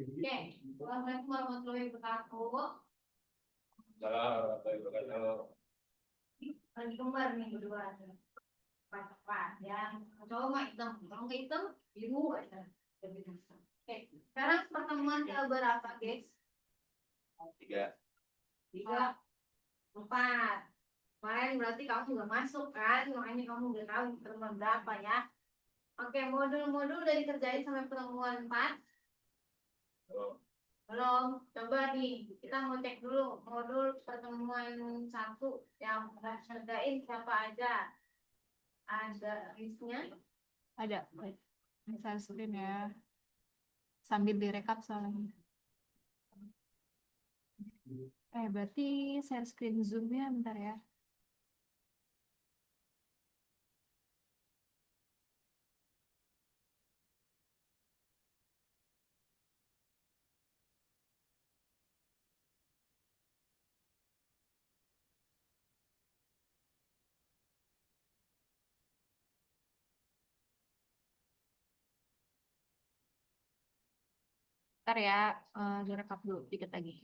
Oke, Assalamualaikum warahmatullahi wabarakatuh. Lagi kembar nih berdua. Pak, yang cowok mah hitam, kalau nggak hitam, biru aja. Oke, sekarang pertemuan ke berapa, guys? Tiga. Tiga, empat. Kemarin berarti kamu udah masuk kan, makanya kamu udah tahu pertemuan berapa ya. Oke, modul-modul udah dikerjain sampai pertemuan 4. Belum, coba nih, kita mau cek dulu modul pertemuan 1 yang udah ngerjain siapa aja. Ada listnya? Ada. Share screen ya. Sambil direkap soalnya. Berarti share screen Zoom-nya bentar ya. Bentar ya, direkap dulu dikit lagi.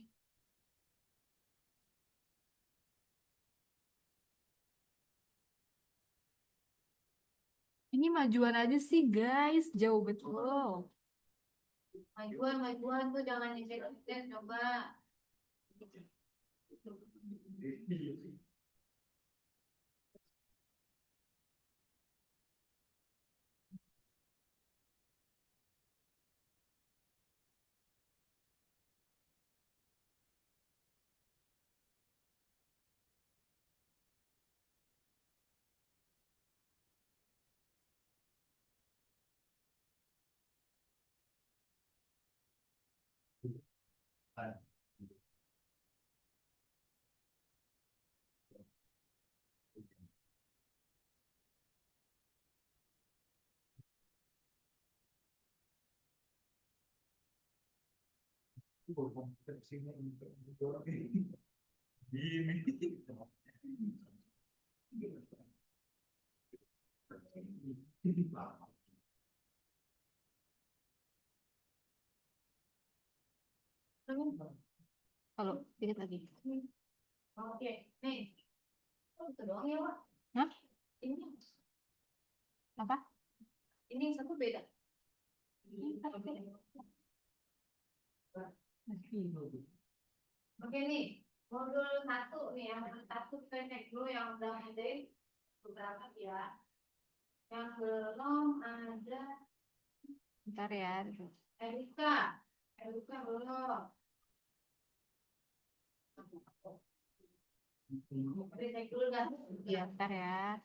Ini majuan aja sih guys, jauh betul. Majuan tuh jangan dicek-cek, coba. Kalau dikit lagi. Oke, nih. Oh, itu doang ya, Pak. Hah? Ini Apa? ini satu beda. Oke nih, modul 1 nih, yang modul 1 kita cek dulu yang udah ada beberapa ya. Yang belum ada Bentar ya. Erika. Erika belum. Oke, cek dulu kan? Iya, bentar ya.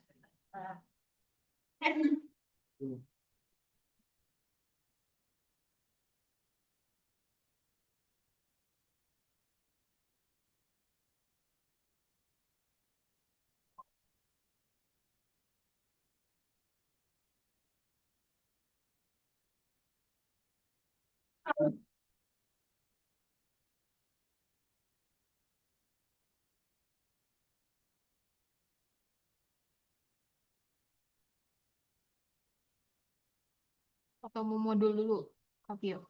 Atau mau modul dulu, Kapio.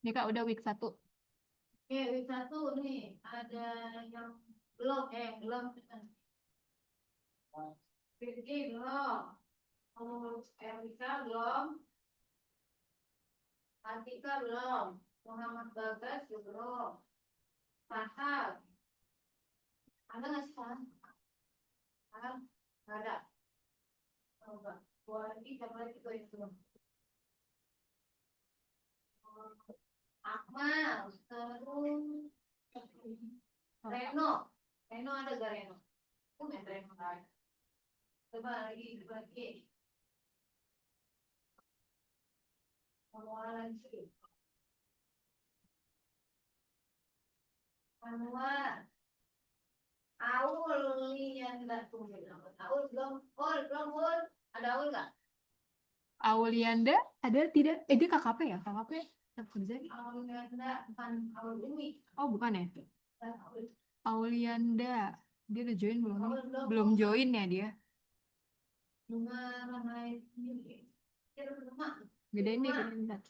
Ini Kak udah week 1. Oke, week 1 nih, ada yang belum, belum. Rizky belum. Erika belum. Atika belum. Muhammad Bagas juga belum. Sahal. Ada nggak sih Sahal? Sahal? Nggak ada. Coba. Dua lagi, siapa lagi tuh yang belum? Akmal. Terus Reno. Reno ada gak Reno? Main Reno nggak ada. Coba lagi, coba lagi. lagi. Anwar. Aul yang enggak tunggu. Aul belum. Belum. Ada Aul nggak? Aulianda ada tidak? Dia KKP ya? KKP tetap kerja nih. Aul yang enggak bukan Aul ini. Oh bukan ya? Aul. Aulianda. Dia udah join belum nih? Aul belum. Belum join ya dia? Rumah ini. Rumah. Gedein deh, gedein bentar.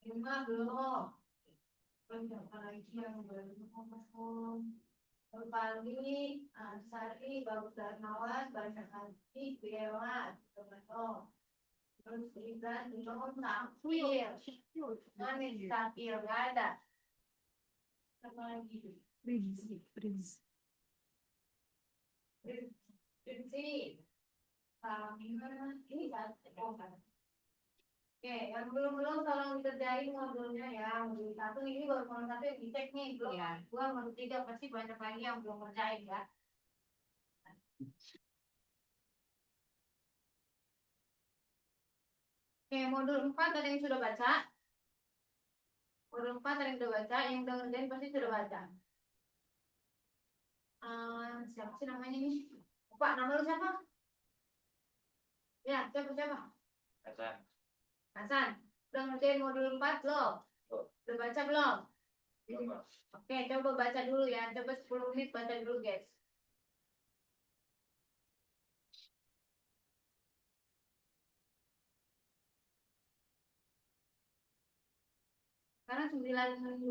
Rumah belum. Banyak lagi yang belum ngomong. Pagi, Sari, Bagus Darmawan, banyak lagi, Dewa, teman-teman. Terus Ibran, belum tampil. Mana tampil, nggak ada. Apa lagi? Prince. Prinsip. Ini satu. Oke, yang belum tolong dikerjain modulnya ya. Modul 1 ini baru modul 1 yang dicek nih. Belum Iya. modul 3 pasti banyak lagi yang belum kerjain ya. Oke, modul 4 ada yang sudah baca. Modul 4 ada yang sudah baca. Yang udah ngerjain pasti sudah baca. Siapa sih namanya nih? Pak, nama lu siapa? Ya, siapa? Hasan. Hasan. Udah ngerjain modul 4 belum? Udah baca belum? Belum. Oke, coba baca dulu ya. Coba 10 menit baca dulu, guys. Karena 922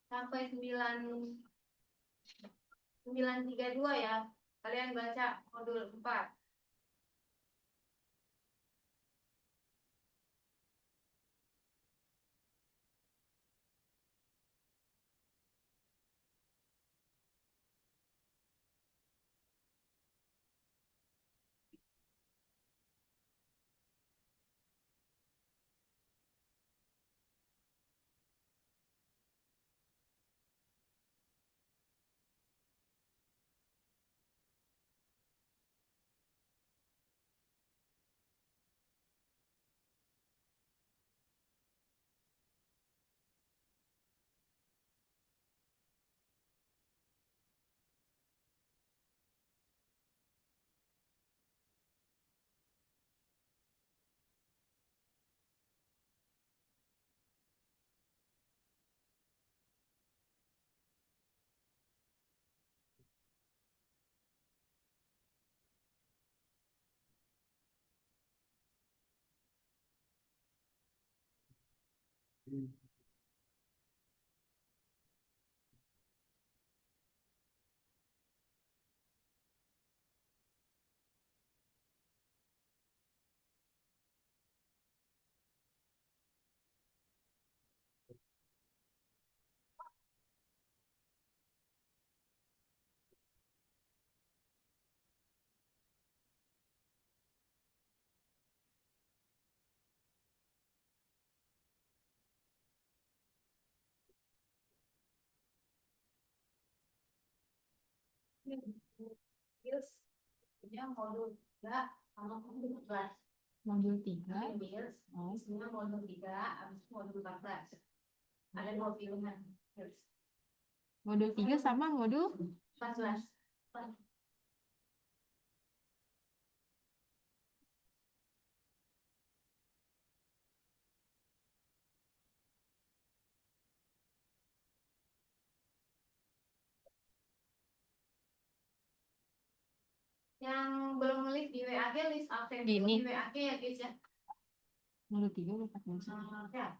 sampai 932 ya. Kalian baca modul 4. Yes. Ini modul 3 sama modul 14. Modul 3. Yes. Isinya modul 3, habis itu modul 14. Ada 2 pilihan. Yes. Modul 3 sama modul 14. Yang belum ngelis di WAG, list absen dulu Gini. di WAG ya guys ya. modul 3 udah 14. Ya.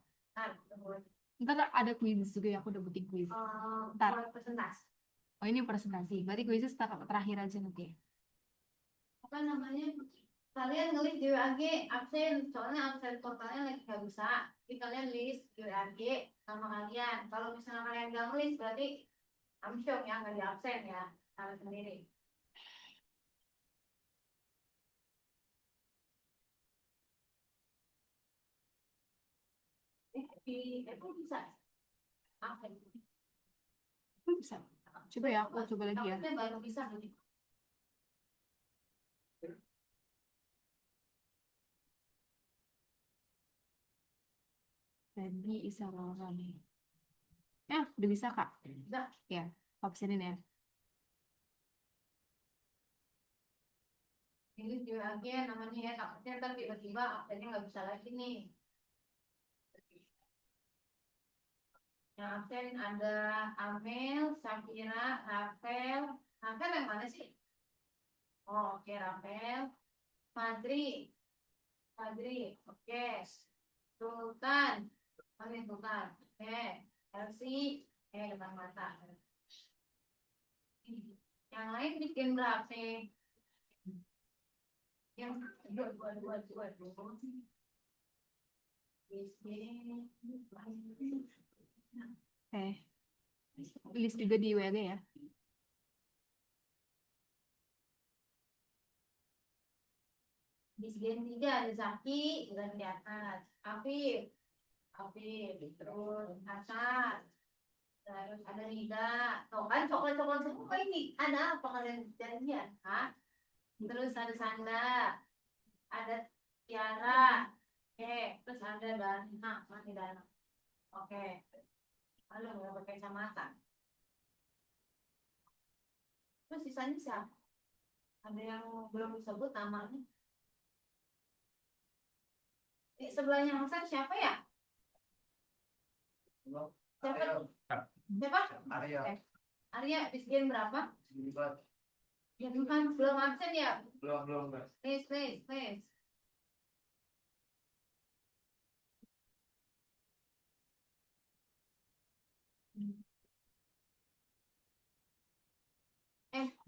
Ntar ada quiz juga ya, aku udah bikin quiz. Ntar. Buat presentasi. Oh ini presentasi. Berarti quiznya terakhir aja nanti. Apa namanya? Kalian ngelis di WAG absen, soalnya absen totalnya lagi nggak bisa. Jadi kalian list di WAG sama kalian. Kalau misalnya kalian nggak ngelis, berarti amsyong ya, nggak di absen ya, kalian sendiri. Itu bisa absen. Bisa. Coba ya, aku coba lagi ya. Absen baru bisa nanti. Tadi Isarora nih. Udah bisa Kak? Bisa. Ya, optionin ya. Ini juga lagi ya namanya ya, takutnya ntar tiba-tiba absennya nggak bisa lagi nih. Yang absen ada Amel, Safira, Rafael. Rafael yang mana sih? Oh, oke, Rafael. Fadri. Fadri, oke. Sultan. Oke, Sultan. Oke. Elsie. Depan mata. Yang lain bikin berapa? Yang dua. Bikin. List juga di WG ya. Di segmen 3 ada Zaki, dan di atas Afif, terus Hasan, terus ada Nida. Tuh kan coklat-coklat semua ini. Ada apa kalian janjian? Hah? Terus ada Sanda, ada Tiara, oke, terus ada Dana, mana Dana? Oke, lalu nggak pakai kacamata. Terus sisanya siapa? Ada yang belum disebut namanya? Sebelahnya Hasan siapa ya? Siapa? Siapa? Arya. Arya, biskin berapa? Ya bukan, belum absen ya? Belum. Please.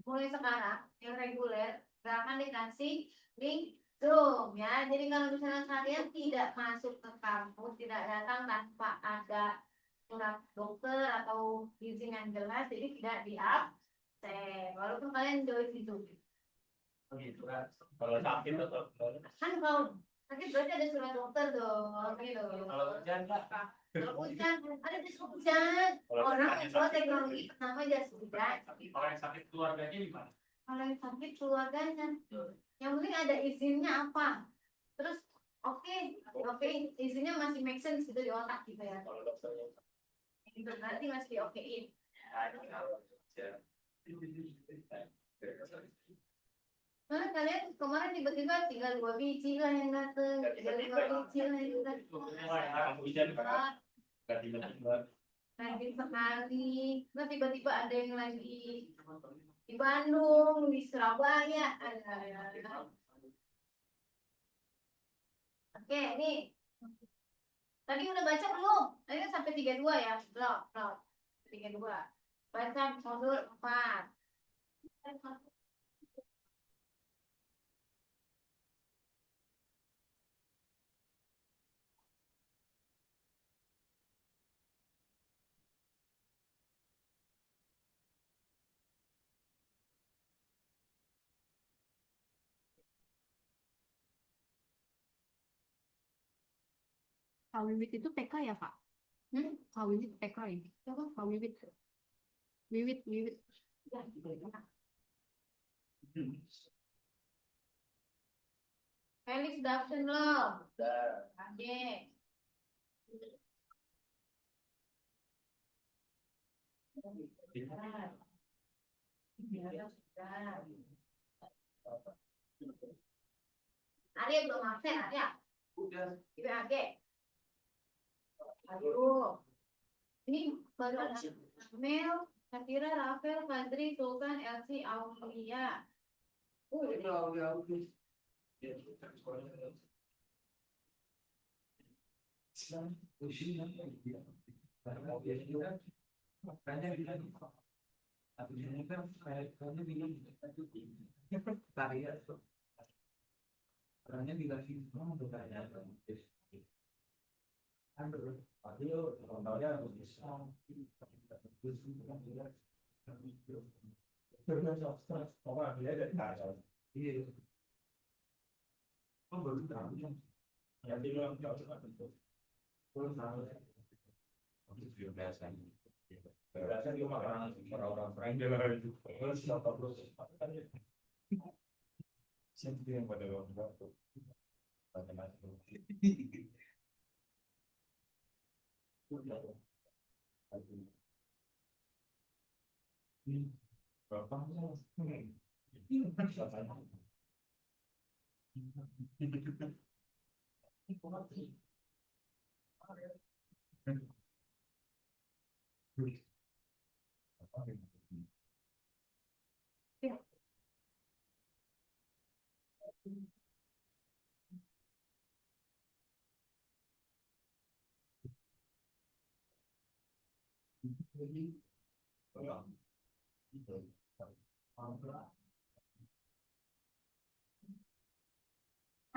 Mulai sekarang, yang reguler, gak akan dikasih link Zoom ya. Jadi kalau misalnya kalian tidak masuk ke kampus, tidak datang tanpa ada surat dokter atau izin yang jelas, jadi tidak di absen. Walaupun kalian join di Zoom. Begitu kan. Kalau sakit atau Kan kalau sakit berarti ada surat dokter dong, gitu. kalau hujan Pak. Kalau hujan, ada jas hujan. Orang membuat teknologi pertama jas hujan. Kalau yang sakit keluarganya gimana? Kalau yang sakit keluarganya, yang penting ada izinnya apa. Terus oke, izinnya masih make sense gitu di otak gitu ya. Kalau dokternya Itu berarti masih diokein. Karena kalian kemarin tiba-tiba tinggal 2 biji lah yang dateng, tinggal 2 biji lah yang dateng. Hujan Pak. Enggak tiba-tiba. Rajin sekali. Nah tiba-tiba ada yang lagi di Bandung, di Surabaya. Oke, nih. Tadi udah baca belum? Tadi kan sampai 32 ya? Belum. 32. Baca modul 4. Kak Wiwit itu TK ya Kak? Kak Wiwit TK ya? Coba. Kak Wiwit. Wiwit. Ya, gitu ya. Felix udah absen belum? Oke. Arya belum absen, Arya. Udah. IPAG. Aduh. Ini baru ada Mel, Safira, Rafael, Fadri, Sultan, Elsie, Aulia. Udah.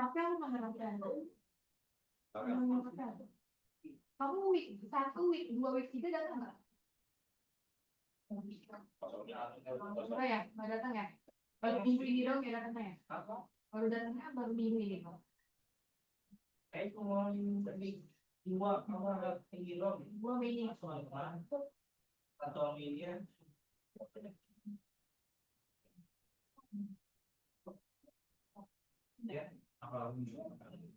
Apa yang mengharapkan? Kamu week 1, week 2, week 3 datang nggak? Oh ya, nggak datang ya? Baru minggu ini dong ya datangnya ya? Baru datangnya baru minggu ini kok. Dua minggu. Atau ini ya. Ya, apa Aulia, Aulia,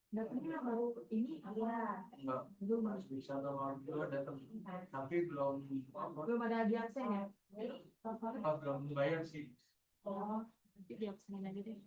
datangnya baru ini ya, belum bisa datang tapi belum ada di absen ya? belum bayar sih. Oh, nanti di absen aja deh.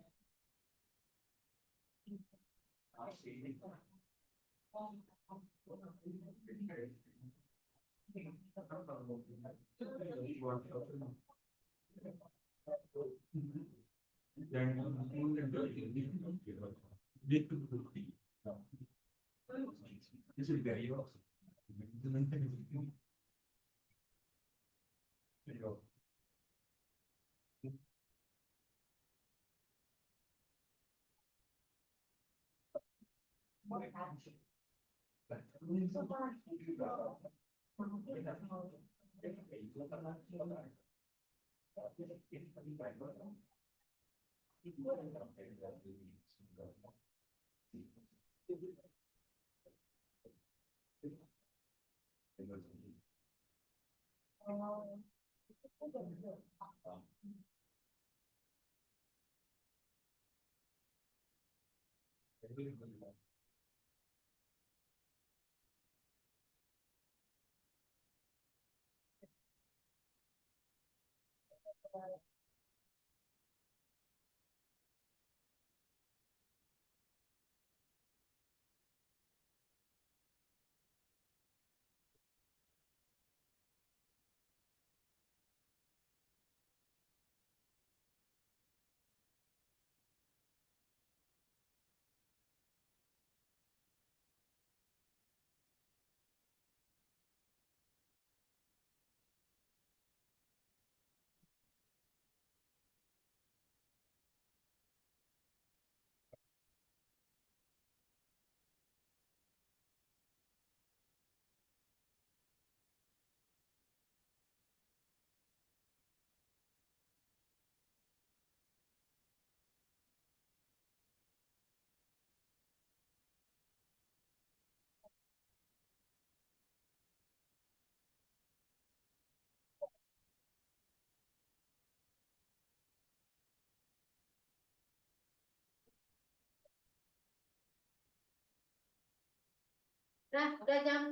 Nah, udah jam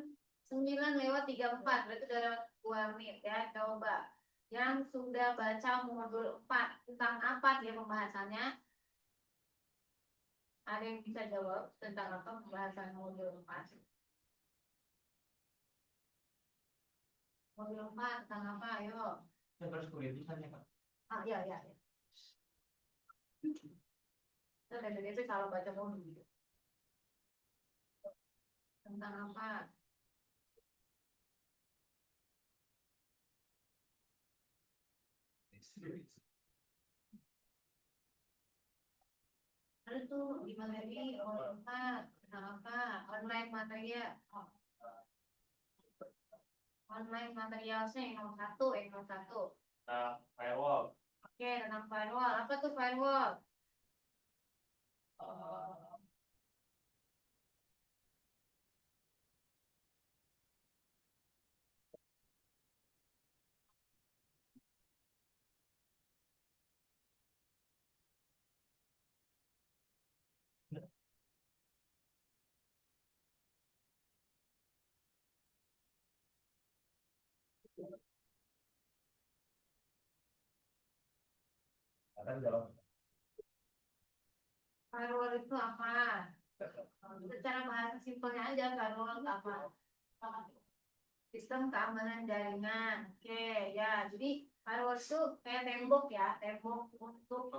9:34, berarti udah lewat 2 menit ya. Coba yang sudah baca modul 4 tentang apa dia pembahasannya? Ada yang bisa jawab tentang apa pembahasan modul 4? Modul 4 tentang apa? Ayo. Yang harus kuliah ya, Pak. Ah, ya, ya, ya. Nah, dari DP kalau baca modul gitu. Tentang apa? Ada tuh di materi modul 4 tentang apa? Online materi ya. Oh. online materialsnya yang nomor satu, yang nomor satu. Nah, firewall. Oke, tentang firewall. Apa tuh firewall? Akan jawab. Firewall itu apa? Secara bahasa simpelnya aja, firewall itu apa? Sistem keamanan jaringan. Oke, ya. Jadi firewall itu kayak tembok ya, tembok untuk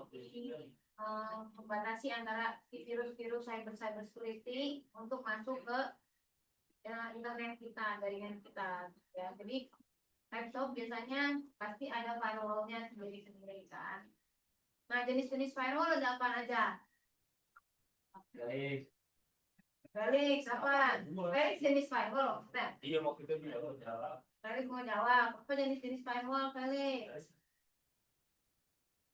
membatasi antara si virus-virus cyber security untuk masuk ke internet kita, jaringan kita. Ya, jadi laptop biasanya pasti ada firewallnya sendiri-sendiri kan. Nah, jenis-jenis firewall ada apa aja? Baik. Felix, apa? Felix jenis firewall. Nah, Iya, waktu itu dia jawab. Felix mau jawab. Apa jenis-jenis firewall, Felix?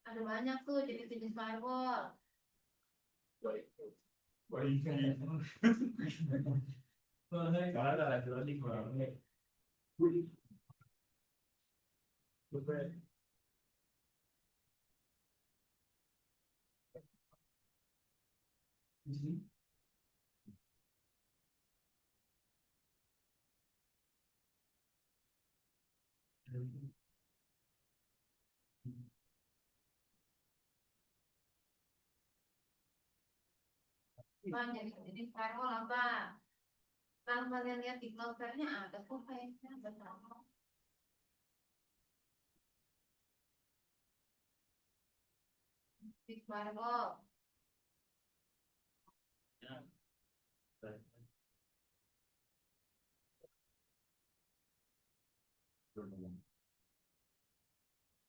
Ada banyak tuh jenis-jenis firewall. Baik. Karena ada lagi kurang. Bang, jenis firewall apa? Kalau kalian lihat di cloudflare-nya ada kok kayaknya bersama. Jenis firewall.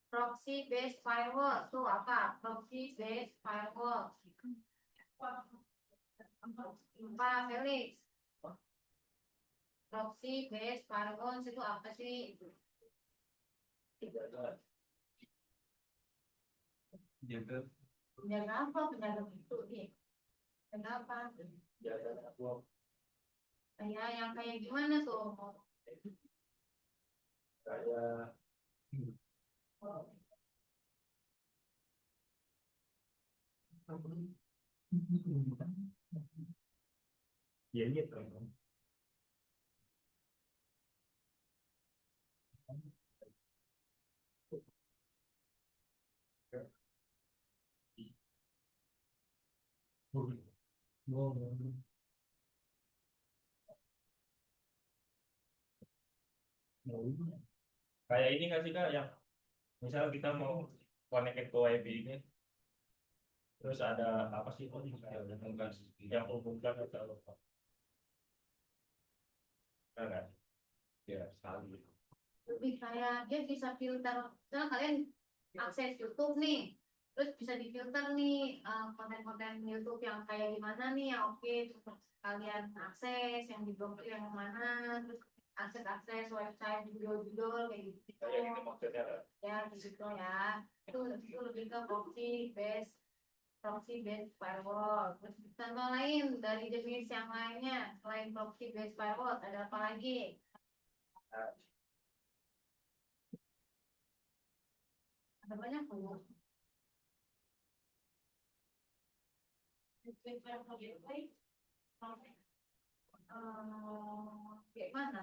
Proxy based firewall itu apa? Proxy based firewall. Apa, Felix? Proxy based firewall itu apa sih? Jaga. Penjaga apa? Penjaga itu nih. Penjaga apa? Jaga network. Kayak yang kayak gimana tuh? Kayak ya gitu. Kayak ini nggak sih kak, yang misal kita mau connect ke WiFi ini, terus ada apa sih, oh ini kayak udah enggak yang hubungkan atau apa kan? Ya sekali. Lebih kayak dia bisa filter. Misalnya kalian akses YouTube nih, terus bisa difilter nih konten-konten YouTube yang kayak gimana nih yang oke, terus kalian akses yang diblokir yang mana, terus akses website judul-judul kayak gitu. Kayak gitu maksudnya. Ya gitu ya. Itu lebih ke proxy based firewall. Terus contoh lain dari jenis yang lainnya selain proxy based firewall ada apa lagi? Ada banyak tuh. Kayak mana?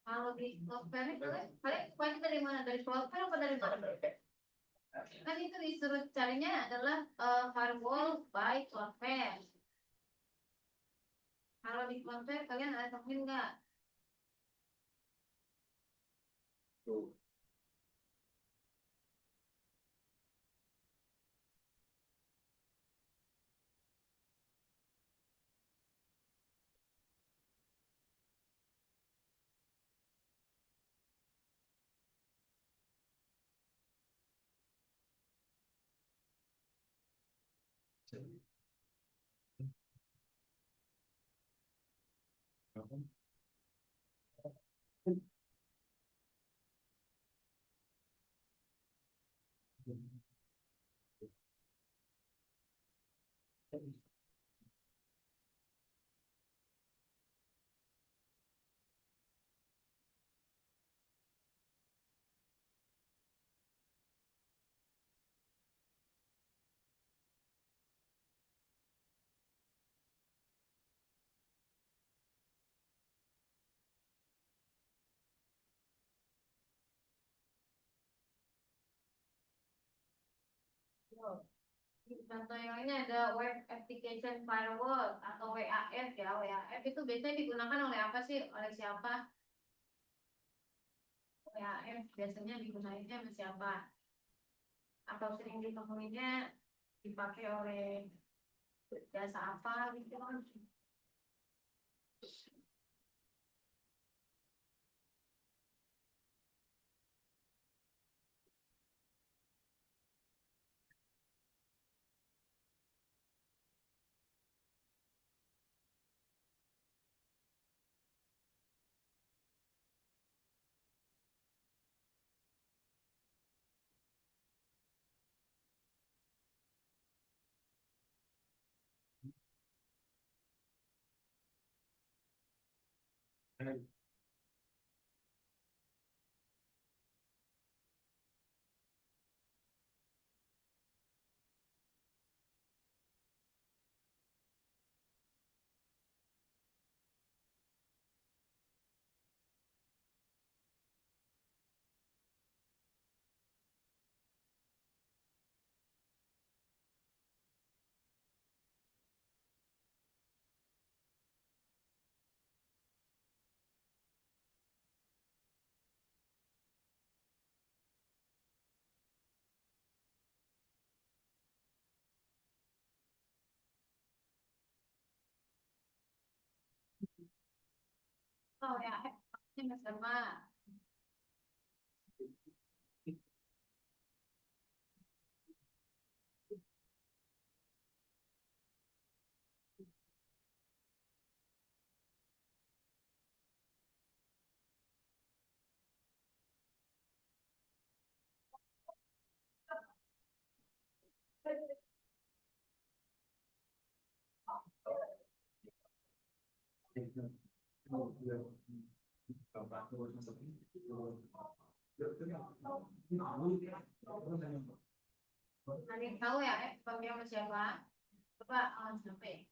Kalau di Cloudflare kalian semuanya dari mana? Dari Cloudflare apa dari mana? Kan itu disuruh carinya adalah firewall by Cloudflare. Kalau di Cloudflare kalian ada temuin nggak? Tuh. Contoh yang ini ada web application firewall atau WAF ya. WAF itu biasanya digunakan oleh apa sih? Oleh siapa? WAF biasanya digunakannya oleh siapa? Atau sering ditemuinya dipakai oleh jasa apa gitu kan? Oh ya, ini sama. Ada yang tahu ya, pakai sama siapa? Coba sampai.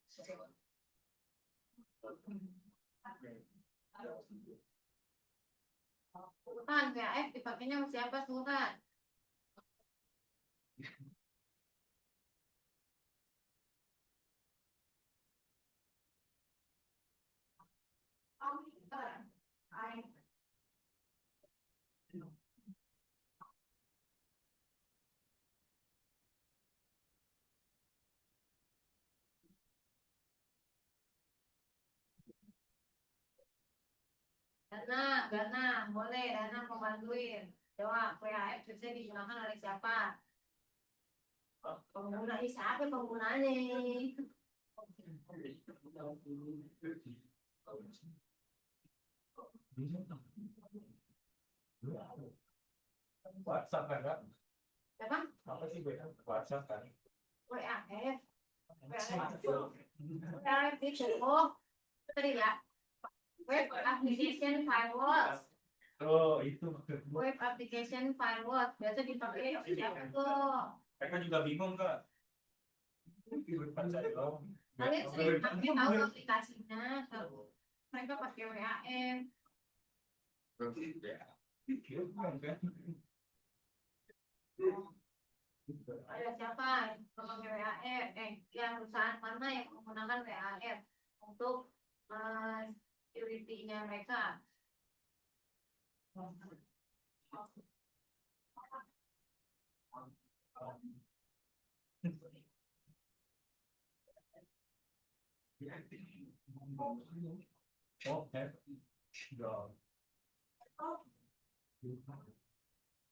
Sultan, WAF dipakainya sama siapa Sultan? Oh, Sultan. Dana, boleh, Dana mau bantuin. Jawab, WAF bisa digunakan oleh siapa? Pengguna siapa penggunanya? WhatsApp kan, Kak? Siapa? Apa sih WhatsApp kan? WAF. WAF itu, oh, tadi ya. Web application firewall. Oh, itu maksudnya. Web application firewall. Biasa dipakai siapa tuh? Mereka juga bingung, Kak. Kalian sering pakai tahu aplikasinya, tahu. Mereka pakai WAF. Ada siapa yang memakai WAF? Yang perusahaan mana yang menggunakan WAF untuk security-nya mereka?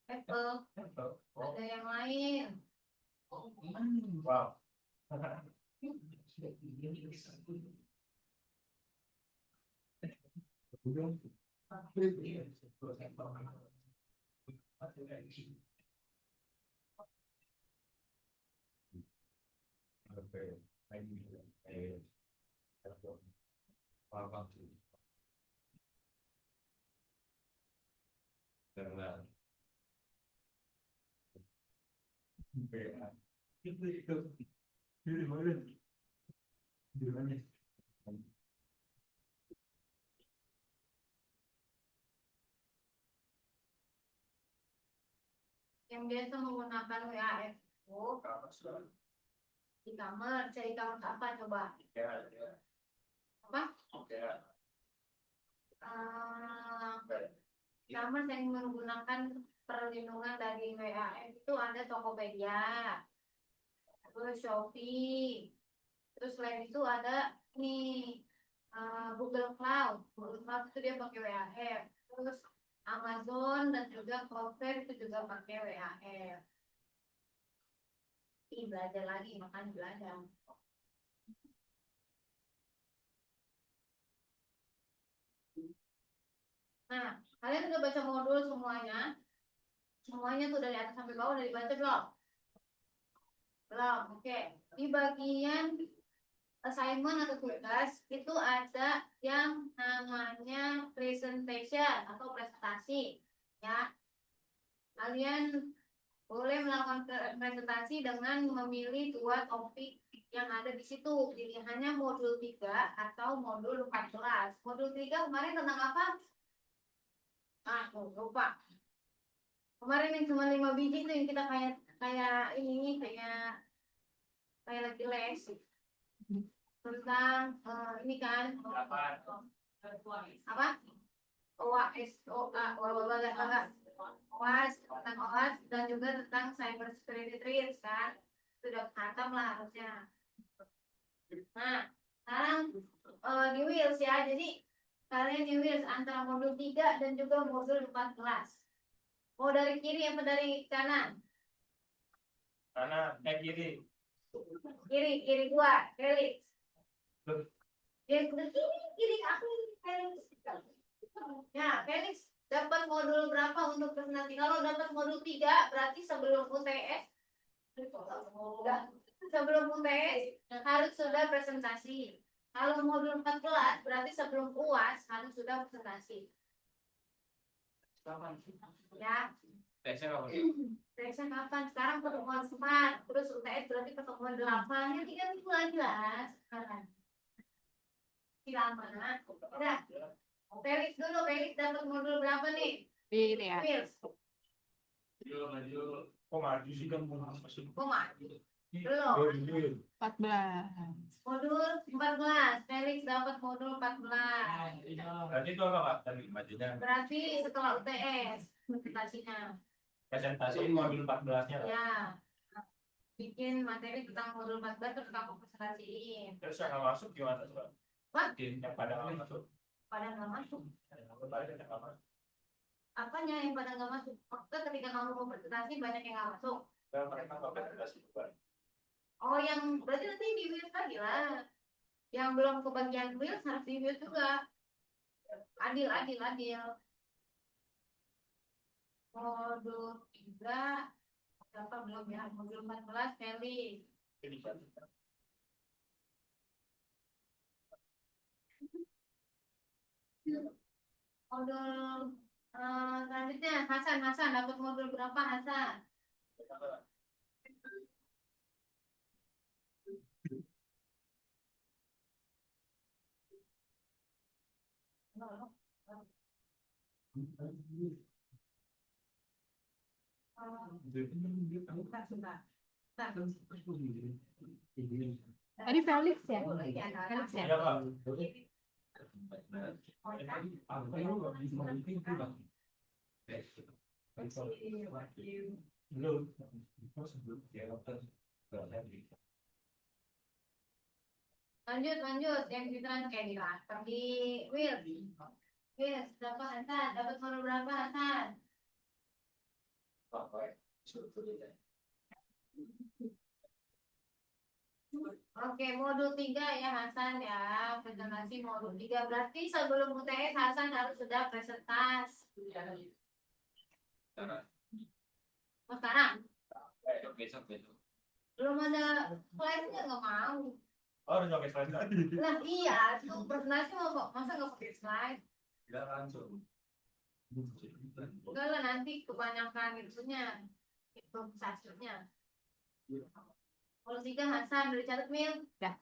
Apple. Ada yang lain. Wow. Yang biasa menggunakan WAF itu e-commerce, cari e-commerce apa coba? Apa? E-commerce yang menggunakan perlindungan dari WAF itu ada Tokopedia, terus Shopee, terus selain itu ada nih Google Cloud. Google Cloud itu dia pakai WAF. Terus Amazon dan juga Cloudflare itu juga pakai WAF. Ih, belajar lagi, makan belajar. Nah, kalian udah baca modul semuanya? Semuanya tuh dari atas sampai bawah udah dibaca belum? Belum, oke. Di bagian assignment atau tugas itu ada yang namanya presentation atau presentasi, ya. Kalian boleh melakukan presentasi dengan memilih dua topik yang ada di situ. Pilihannya modul 3 atau modul 14. Modul 3 kemarin tentang apa? Lupa. Kemarin yang cuma 5 biji itu yang kita kayak ini kayak lagi les tentang ini kan apa? OAS, OAS, tentang OAS dan juga tentang cyber security threats kan. Sudah khatam lah harusnya. Nah, sekarang di Wheels ya. Jadi kalian di Wheels antara modul 3 dan juga modul 14. Mau dari kiri apa dari kanan? Karena kiri. Kiri gua, Felix. Kiri aku Felix. Ya, Felix dapat modul berapa untuk presentasi? Kalau dapat modul 3 berarti sebelum UTS sebelum UTS harus sudah presentasi. Kalau modul 14 berarti sebelum UAS harus sudah presentasi. Ya. Tesnya kapan? Sekarang pertemuan 4, terus UTS berarti pertemuan 8. Ya 3 minggu lagi lah sekarang. Lama. Udah. Felix dulu, Felix dapat modul berapa nih? Ini ya. Felix. Kok maju sih kan masih. Kok maju? Belum. 14. Modul 14. Felix dapat modul 14. Berarti itu apa Pak? Tadi majunya. Berarti setelah UTS presentasinya. Presentasi modul 14-nya. Ya. Bikin materi tentang modul 14 terus kamu presentasiin. Terus yang nggak masuk gimana Pak? What? Yang pada nggak masuk. Pada nggak masuk. Yang nggak masuk. Apanya yang pada nggak masuk? Maksudnya ketika kamu mau presentasi banyak yang nggak masuk. Dan mereka nggak presentasi juga. Oh, yang berarti nanti di Wheels lagi lah. Yang belum kebagian Wheels harus di Wheels juga. Adil. Modul 3 apa belum ya? Modul 14 Kelly. Modul selanjutnya Hasan dapat modul berapa Hasan? Tadi Felix ya? Felix ya? Iya Pak. Belum. Lanjut yang kita kayak di Will berapa Hasan dapat modul berapa Hasan? Oke, modul 3 ya Hasan ya. Presentasi modul 3. Berarti sebelum UTS Hasan harus sudah presentasi. Oh, sekarang Besok. belum ada slide-nya nggak mau. Oh, udah pakai slide tadi. Nah iya, itu presentasi mau masa nggak pakai slide? Tidak langsung. Enggak lah, nanti kebanyakan itunya, improvisasinya. Modul 3 Hasan udah catat Mil? Dah.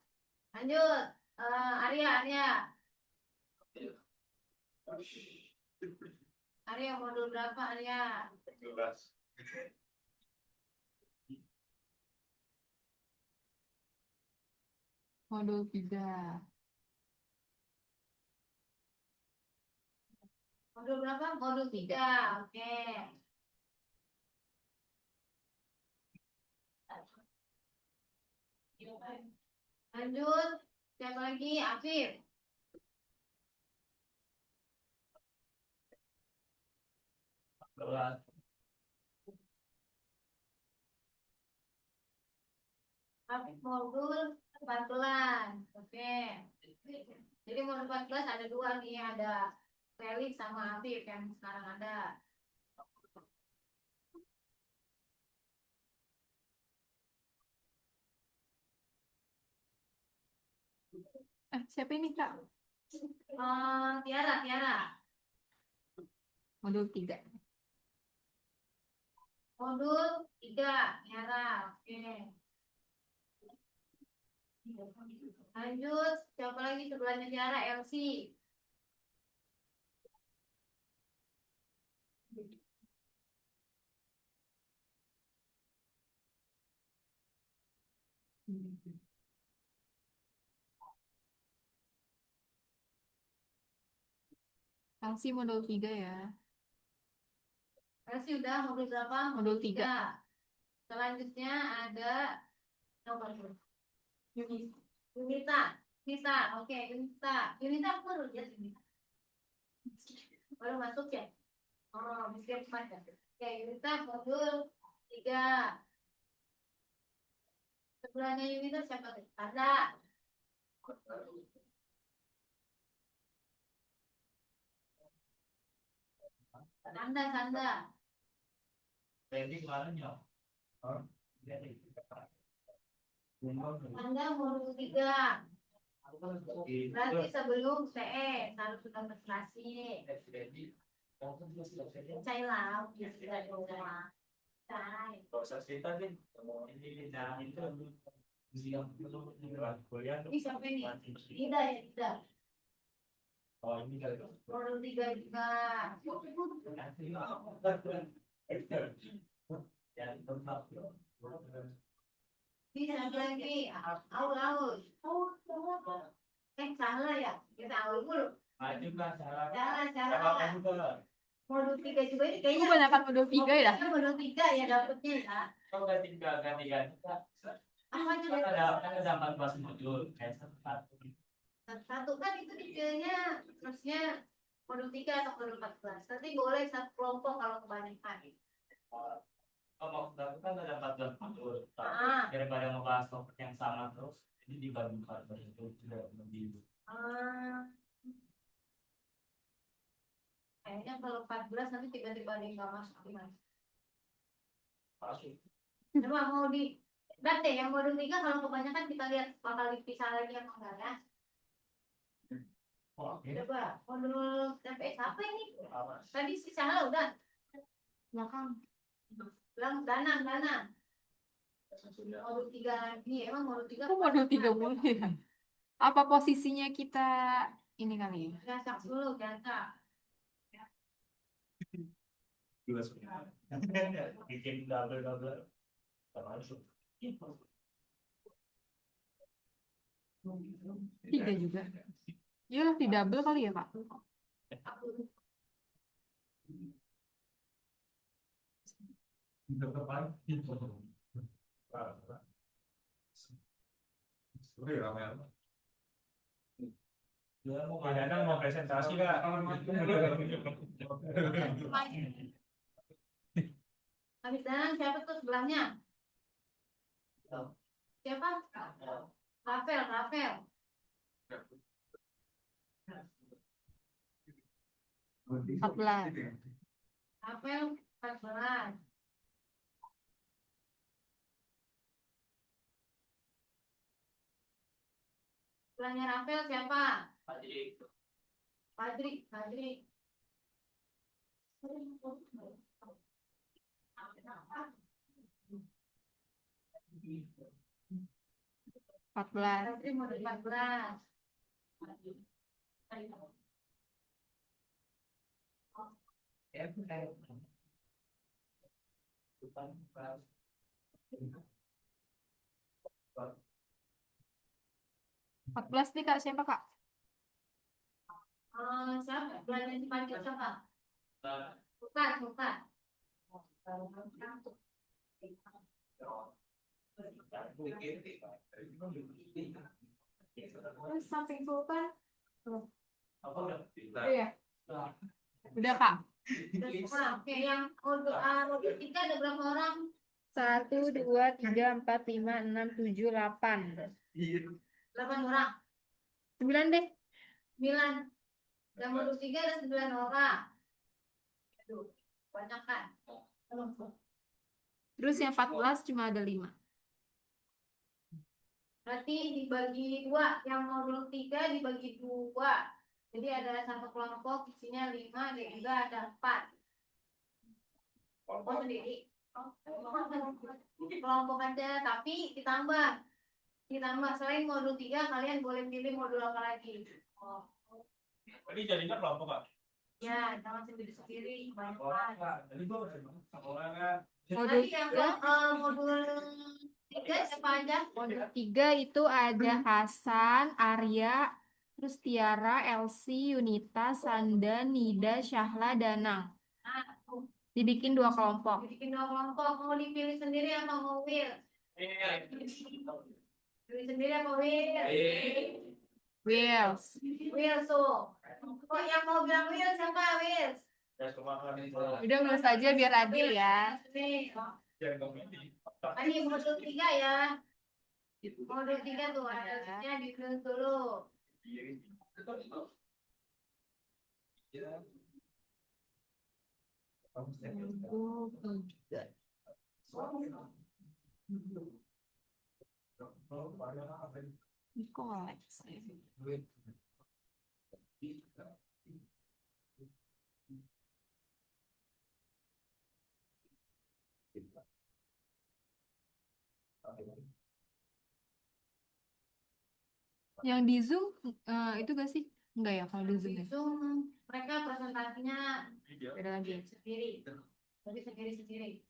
Lanjut. Arya. Arya modul berapa Arya? 17. Modul 3. Modul berapa? Modul 3. Oke. Lanjut. Siapa lagi? Afif. Belas. Afif modul 14. Oke. Jadi modul 14 ada dua nih, ada Felix sama Afif yang sekarang ada. Siapa ini Kak? Tiara. Modul 3. Modul 3, Tiara. Oke. Lanjut, siapa lagi sebelahnya Tiara? Elsie. Elsie modul 3 ya. Elsie udah modul berapa? Modul 3. Selanjutnya ada nomor Yunita. Oke, Yunita aku baru lihat Yunita. Baru masuk ya? Oh, miskin ya. Oke, Yunita modul 3. Sebelahnya Yunita siapa? Ada. Sanda. Randy kemarin ya. Sanda modul 3. Berarti sebelum TE harus sudah prestasi. Cailah, sudah dong. Proses kita kan ini nah itu kuliah Ini siapa ini? Tidak. oh ini kali Modul 3 juga. Ini siapa lagi? Aul. Salah ya? Kita Aul dulu. Salah. Modul 3 juga ini kayaknya. Kebanyakan modul 3 ya. Modul 3 ya dapetnya ya. kalau ganti Apa juga? ada 14 modul kayak Satu kan itu dipilihnya terusnya modul 3 atau modul 14. Nanti boleh satu kelompok kalau kebanyakan. kalau kan ada 14 modul Ah. daripada ngebahas topik yang sama terus ini dibagi 14 itu tidak lebih Kayaknya kalau 14 nanti tiba-tiba ada yang nggak masuk gimana? masuk Coba mau di lihat deh yang modul 3 kalau kebanyakan kita lihat bakal dipisah lagi yang enggak ya. Coba modul TPS apa ini? Tadi si Sahla udah Belakang. bilang Danang. Modul 3 lagi emang modul 3 Kok modul 3 mulu ya? Apa posisinya kita ini kali ya? gasak dulu gasak. dua bikin double masuk 3 juga. Iyalah di double kali ya Kak. mau presentasi kak Habis Danang siapa tuh sebelahnya? Siapa? Rafael, Rafael. Empat belas. Rafael 14. Setelahnya Rafael siapa? Fadri, Fadri. 14. Fadri mau 14. Empat belas nih Kak, siapa Kak? Siapa? Setelahnya si Fadri siapa? Bukan, bukan. Terus samping sultan. Iya. Udah Kak. Oke, yang untuk modul 3 ada berapa orang? 1, 2, 3, 4, 5, 6, 7, 8. 8 orang. 9 deh. 9. Yang modul 3 ada 9 orang. Aduh, banyak kan? Terus yang 14 cuma ada 5. Berarti dibagi 2. Yang modul 3 dibagi 2. Jadi ada satu kelompok isinya 5 dan juga ada 4. Kelompok sendiri. Kelompok aja, tapi ditambah selain modul 3 kalian boleh pilih modul apa lagi. Jadi jadinya kelompok Kak. Ya, jangan sendiri-sendiri, banyak. Jadi gua Modul Tadi yang 3, modul 3 siapa aja? modul 3 itu ada Hasan, Arya, terus Tiara, Elsie, Yunita, Sanda, Nida, Syahla, Danang. Nah, Dibikin 2 kelompok. bikin 2 kelompok. Mau dipilih sendiri atau mau Will? Pilih sendiri apa Will? Wills. Will tuh. Oh, yang mau bilang Will siapa Will? Udah mulai saja biar adil ya. Nih, ini modul 3 ya. Modul 3 tuh ada ditulis dulu. Koleksi. Yang di Zoom itu gak sih? Enggak ya kalau di Zoom Di ya? Zoom mereka presentasinya Beda lagi. sendiri. Jadi sendiri-sendiri.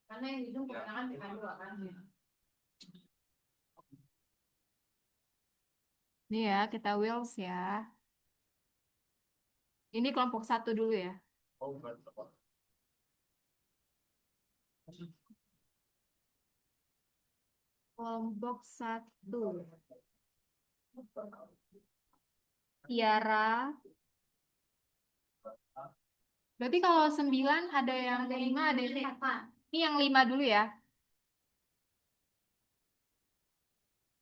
Karena yang di Zoom kebanyakan PK2 kan. Nih ya, kita Wills ya. Ini kelompok 1 dulu ya. Kelompok 1. Tiara. Berarti kalau 9 ada yang 5, ada yang 4. Ini yang 5 dulu ya.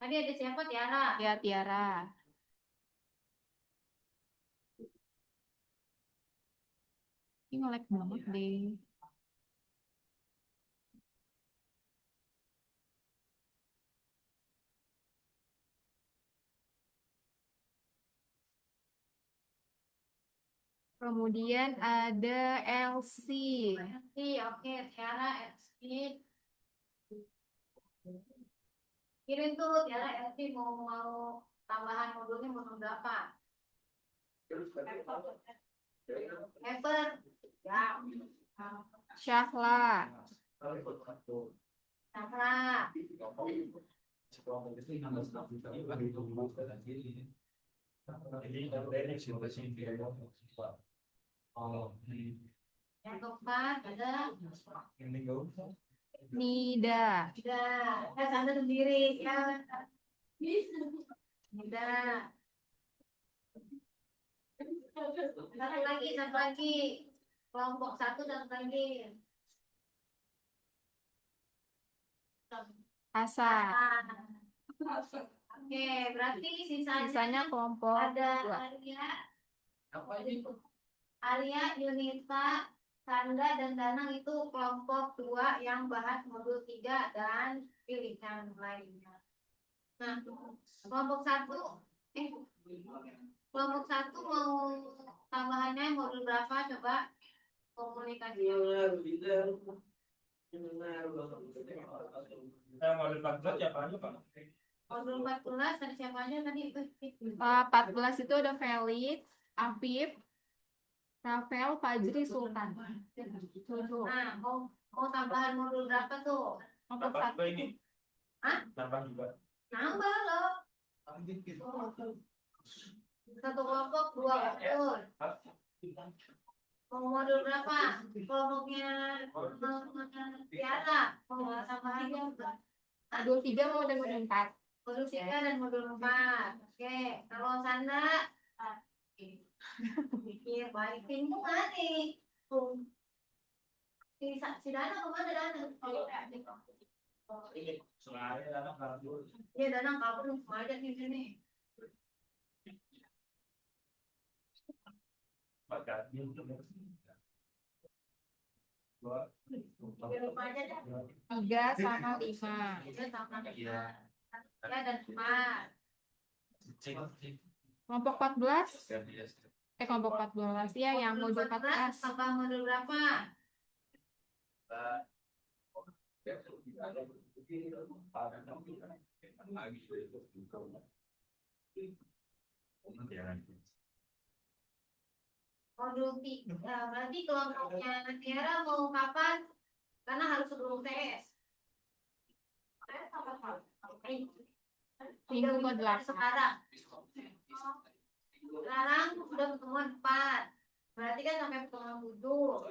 Tadi ada siapa Tiara? Ya, Tiara. Ini nge-lag banget deh. Kemudian ada Elsie. Oke, Tiara, Elsie. Kirim tuh Tiara, Elsie mau tambahan modulnya modul berapa? Ever. Ya. Syahla. Sarah. Yang keempat ada Nida. Anda sendiri ya. Nida. Satu lagi. Kelompok 1 satu lagi. Hasan. Oke, berarti sisanya Sisanya kelompok ada 2. Alia, Yunita, Sanda, dan Danang itu kelompok 2 yang bahas modul 3 dan pilihan lainnya. Nah, kelompok 1 mau tambahannya modul berapa? Coba komunikasi. Modul 14 siapa aja, Pak? Modul 14 tadi siapa aja tadi? 14 itu ada Felix, Afif, Rafael, Fajri, Sultan. Nah, mau tambahan modul berapa tuh? Kelompok Tambah 1. juga ini. Hah? Tambah juga. Nambah loh. Satu kelompok 2 modul. Mau modul berapa? Kelompoknya Tiara. Mau tambah aja. Modul 3 mau dan modul 4. Modul 3 dan modul 4. Oke, kalau Sanda pikir baik pintu mana nih? Si Dana kemana Dana? Selain anak kabur. Iya Dana kabur aja di sini. Maka dia Lupa aja deh. 3 sama 5. 3 sama 5. Ya dan 4. Kelompok 14. Kelompok 14 ya, yang modul 14. Tambah modul berapa? Modul 3. Berarti kelompoknya Tiara mau kapan? Karena harus sebelum TS. Minggu ke-8. Sekarang sudah pertemuan 4. Berarti kan sampai pertemuan 7.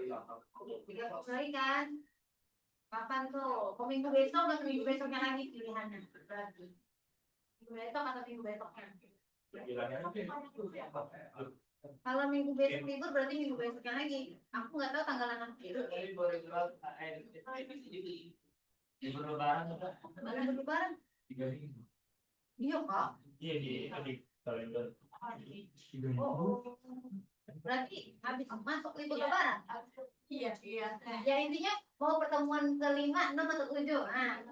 3 kali kan? Kapan tuh? Minggu besok atau minggu besoknya lagi pilihannya? Berarti minggu besok atau minggu besoknya? Kalau minggu besok libur berarti minggu besoknya lagi. Aku nggak tahu tanggalan nanti. Libur lebaran apa? Libur lebaran? 3 minggu. Iya kok. Iya di kalender. Oh. Berarti habis masuk libur lebaran? Iya. Ya intinya mau pertemuan ke-5, 6 atau 7. Nah,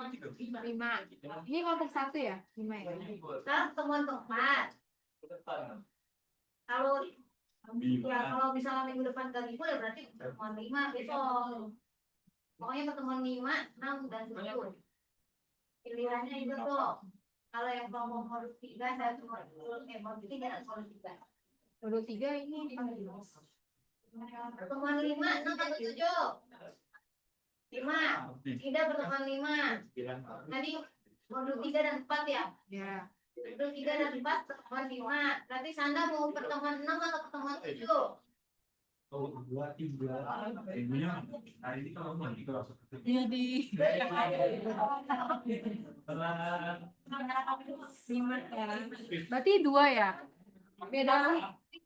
5. Ini kelompok 1 ya? 5 ya? sekarang pertemuan ke-4. Kalau misalnya minggu depan ke libur ya berarti pertemuan 5 besok. Pokoknya pertemuan 5, 6 dan 7. Pilihannya itu tuh. Kalau yang kelompok modul 3 saya cuma modul 3 dan modul 3. Modul 3 ini Pertemuan 5, 6 atau 7? 5. Tidak pertemuan 5. Tadi modul 3 dan 4 ya? ya. Modul 3 dan 4 pertemuan 5. Berarti Sanda mau pertemuan 6 atau pertemuan 7? Oh, 2, 3. Ibunya hari ini kalau mau gitu langsung. Jadi 5 ya. Berarti 2 ya? Beda.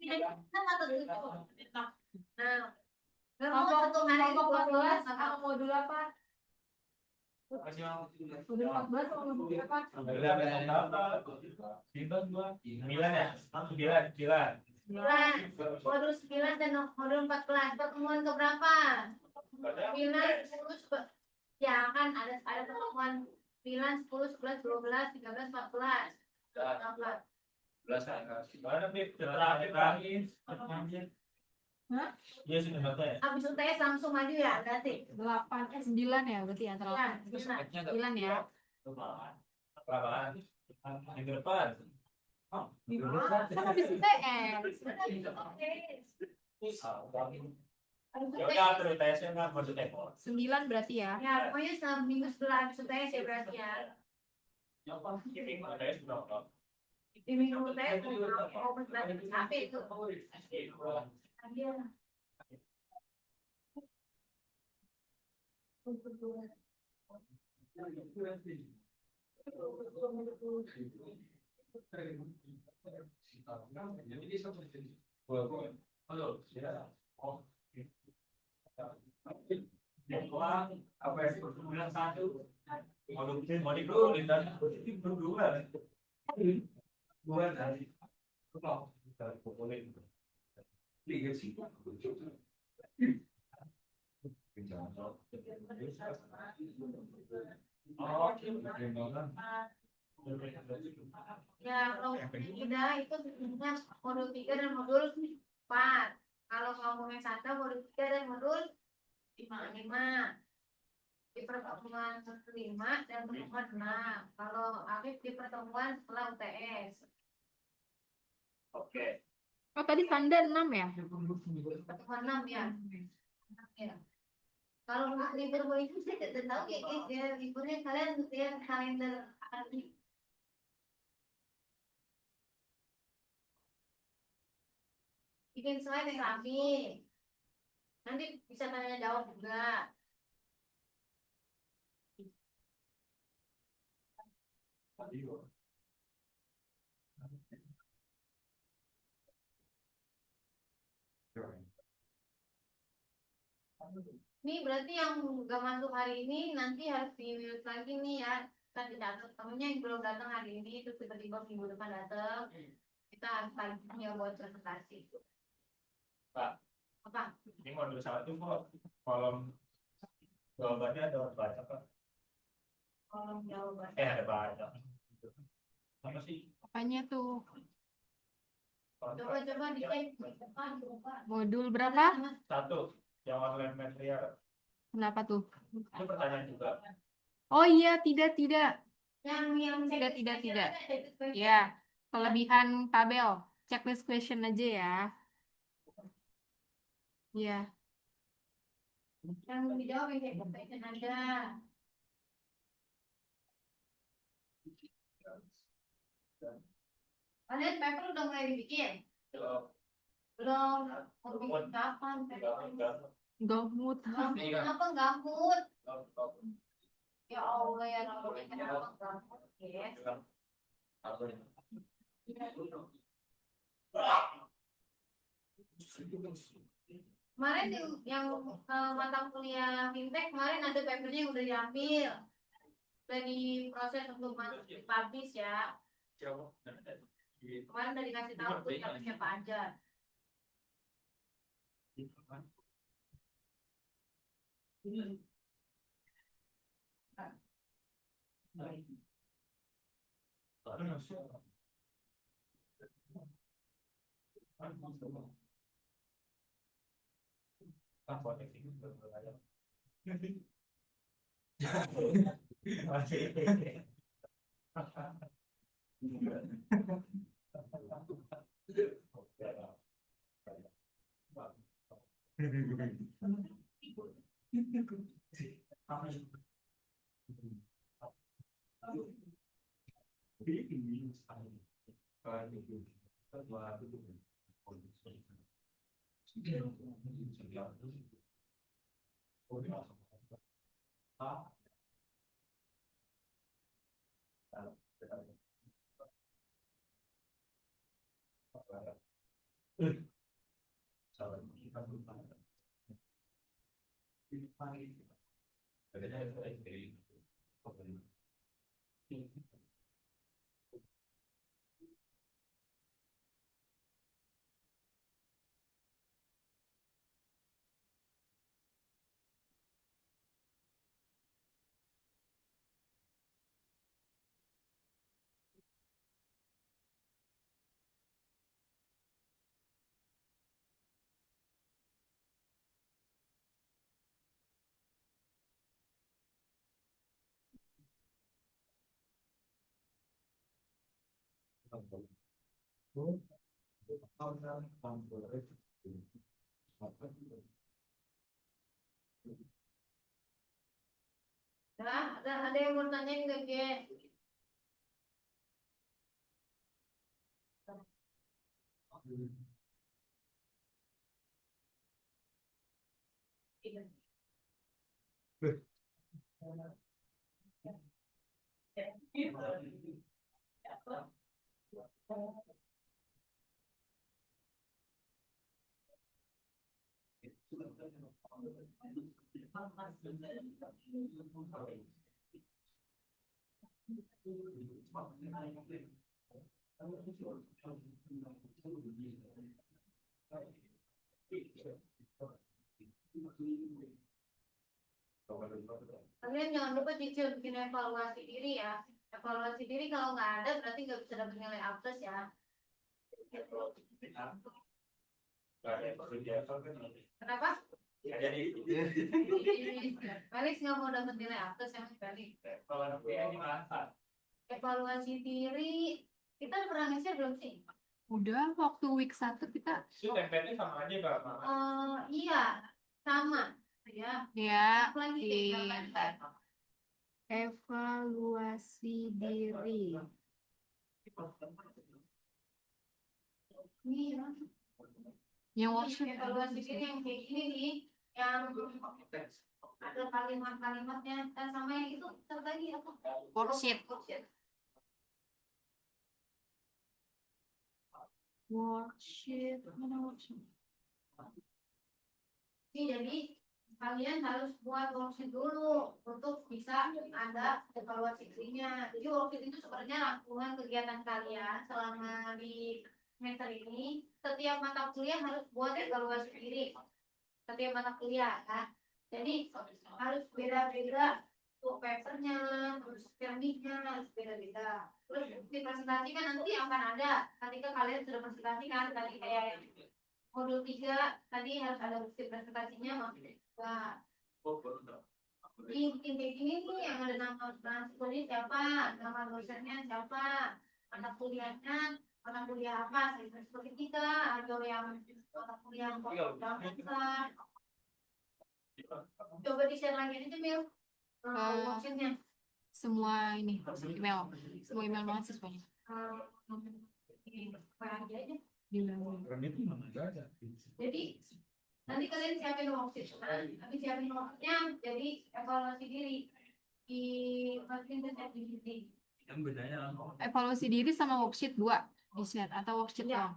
6 atau 7? Nah, Kelompok 14 sama modul apa? Modul 14 sama modul apa? 9 ya? 9. Modul 9 dan modul 14 pertemuan ke berapa? 9, 10, ya kan ada pertemuan 9, 10, 11, 12, 13, 14. 11. Mana Bib? Terakhir. Hah? Iya sudah baca ya. Habis UTS langsung maju ya berarti? 9 ya berarti ya antara 9 ya. Apaan? Minggu depan. Kan habis UTS. Ya udah terus tesnya nggak mau tes. 9 berarti ya. Ya pokoknya seminggu setelah habis UTS ya berarti ya. Di minggu UTS mau berarti sampai itu. Apa yang seperti bilang satu? Mau dikeluarin dan positif berdua. Dua dari. Boleh. Lihat sih. Oh, Ya, kalau udah itu sebenarnya modul 3 dan modul 4. Kalau ngomongnya Santa modul 3 dan modul 5 di pertemuan kelima dan pertemuan 6. Kalau Afif di pertemuan setelah UTS. Oke. Oh, tadi Sanda 6 ya? Pertemuan 6 ya. 6 ya. Kalau untuk libur itu saya tidak tahu ya guys ya, liburnya kalian lihat kalender hari. Bikin slide yang rapi. Nanti bisa tanya jawab juga. Ini berarti yang nggak masuk hari ini nanti harus di lagi nih ya. Kita dicatat temennya yang belum datang hari ini terus tiba-tiba minggu depan datang. Kita harus tanya buat presentasi. Pak, Apa? ini modul satu kok kolom jawabannya ada baca Pak. Kolom jawaban. Ada baca. Apa sih? Apanya tuh? Coba dicek. Coba. Modul berapa? Satu, yang online material. Kenapa tuh? Itu pertanyaan juga. Oh iya, tidak. Yang Tidak. Ya, kelebihan tabel. Checklist question aja ya. Ya, yang dijawab yang cek question aja. Kalian paper udah mulai dibikin? Belum. Mau bikin kapan? gomut. Kenapa gabut? Ya Allah ya Rabbi, kenapa gabut? Yes. Kemarin yang mata kuliah fintech kemarin ada papernya yang udah diambil, udah diproses untuk masuk di publish ya. Kemarin udah dikasih tahu tuh siapa aja. Nah, ada yang mau tanyain nggak, Ge? Kalian jangan lupa cicil bikin evaluasi diri ya. Evaluasi diri kalau nggak ada berarti nggak bisa dapat nilai A plus ya. Kenapa? Felix nggak mau dapat nilai A plus yang Felix. Evaluasi diri kita udah pernah nge-share belum sih? Udah waktu week 1 kita Itu template-nya sama aja Kak. Iya, sama ya. ya Apalagi di kayak evaluasi diri. ini ya. Yang workshop Evaluasi diri yang kayak gini nih, yang ada kalimat-kalimatnya dan sama yang itu tadi apa? worksheet. Worksheet. Worksheet mana worksheet? Ini jadi kalian harus buat worksheet dulu untuk bisa ada evaluasi dirinya. Jadi worksheet itu sebenarnya rangkuman kegiatan kalian selama di semester ini. Setiap mata kuliah harus buat evaluasi diri. Setiap mata kuliah kan. Jadi harus beda-beda untuk papernya, terus tekniknya harus beda-beda. Terus dipresentasikan nanti akan ada ketika kalian sudah presentasikan tadi kayak yang modul 3 tadi harus ada bukti presentasinya nah, di kayak gini nih yang ada nama mahasiswanya siapa, nama dosennya siapa, anak kuliahnya mata kuliah apa, seperti kita atau yang mata kuliah apa. Coba di-share lagi aja Mil worksheetnya. Semua ini semua email mahasiswanya Aja. di email. Jadi nanti kalian siapin worksheet, nanti siapin worksheetnya jadi evaluasi diri di masukin ke ChatGPT. Evaluasi diri sama worksheet 2 di share atau worksheet Iya. doang?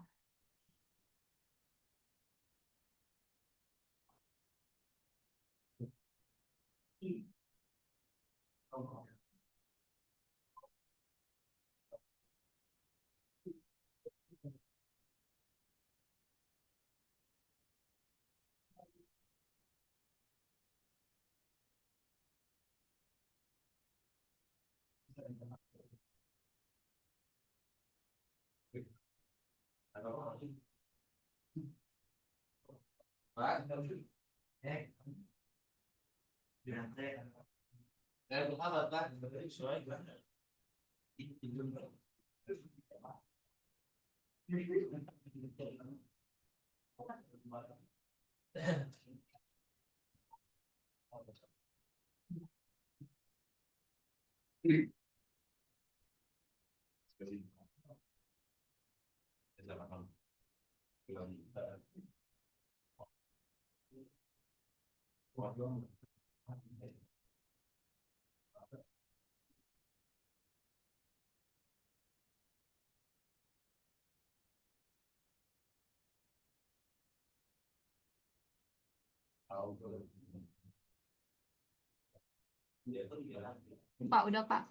Pak, udah Pak.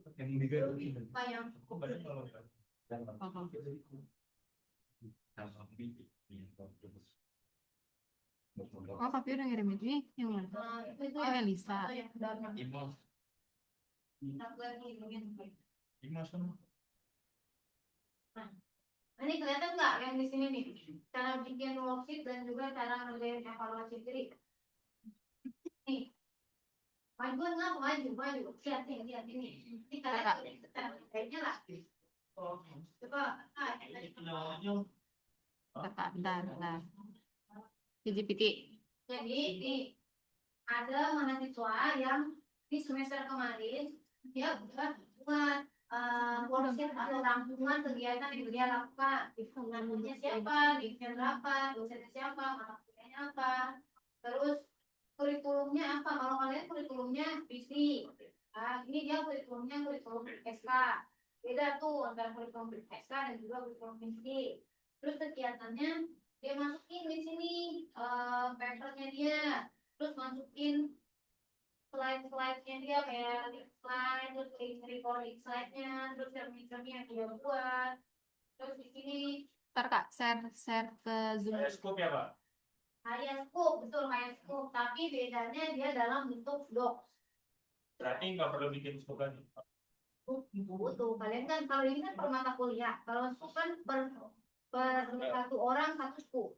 Apa yang Oh, tapi udah ngirim itu nih, yang mana? itu Oh, Elisa. atau yang dalam aku lagi ngomongin. Nah, ini kelihatan nggak yang di sini nih cara bikin worksheet dan juga cara ngerjain evaluasi diri. Nih, maju nggak maju lihat ini kita kayaknya lah. Coba Bentar. GPT. jadi ini ada mahasiswa yang di semester kemarin dia udah buat worksheet atau rangkuman kegiatan yang dia lakukan. Namanya siapa, divisi berapa, dosennya siapa, mata kuliahnya apa, terus kurikulumnya apa. Kalau kalian kurikulumnya visi, ini dia kurikulum SK. Beda tuh antara kurikulum SK dan juga kurikulum visi. Terus kegiatannya dia masukin di sini papernya dia, terus masukin slide-slide-nya dia kayak link slide, terus link recording slide-nya, terus cermin-cermin yang dia buat. Terus di sini Ntar Kak, share ke Zoom. Saya scoop ya Pak. kayak scoop, betul kayak scoop, tapi bedanya dia dalam bentuk docs. Berarti nggak perlu bikin scoop lagi. Butuh kalian kan kalau ini kan per mata kuliah, kalau scoop kan per satu orang satu scoop.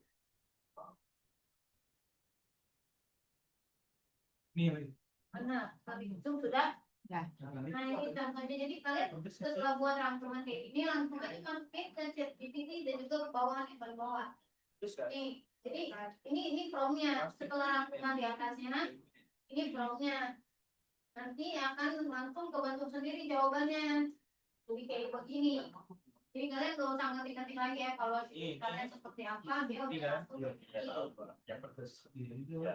Nih, Benar, tapi itu sudah. Ya. Nah ini contohnya, jadi kalian setelah buat rangkuman kayak ini langsung aja masukin ke chat GPT dan juga ke bawah nih paling bawah. terus kan? Nih, jadi ini promnya. Setelah rangkuman di atasnya, ini promnya. Nanti akan langsung kebentuk sendiri jawabannya. Jadi kayak begini. Jadi kalian gak usah ngerti-ngerti lagi ya kalau kalian seperti apa, dia udah Iya, langsung iya, seperti itu. yang pedes. Iya.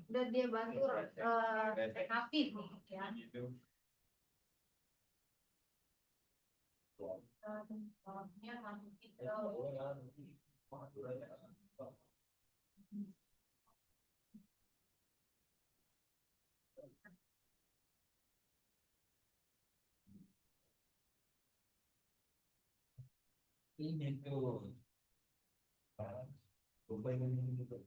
Udah dia bantu rekapit nih ya. Promnya masukin ke Ini tuh. Lupa ini gitu.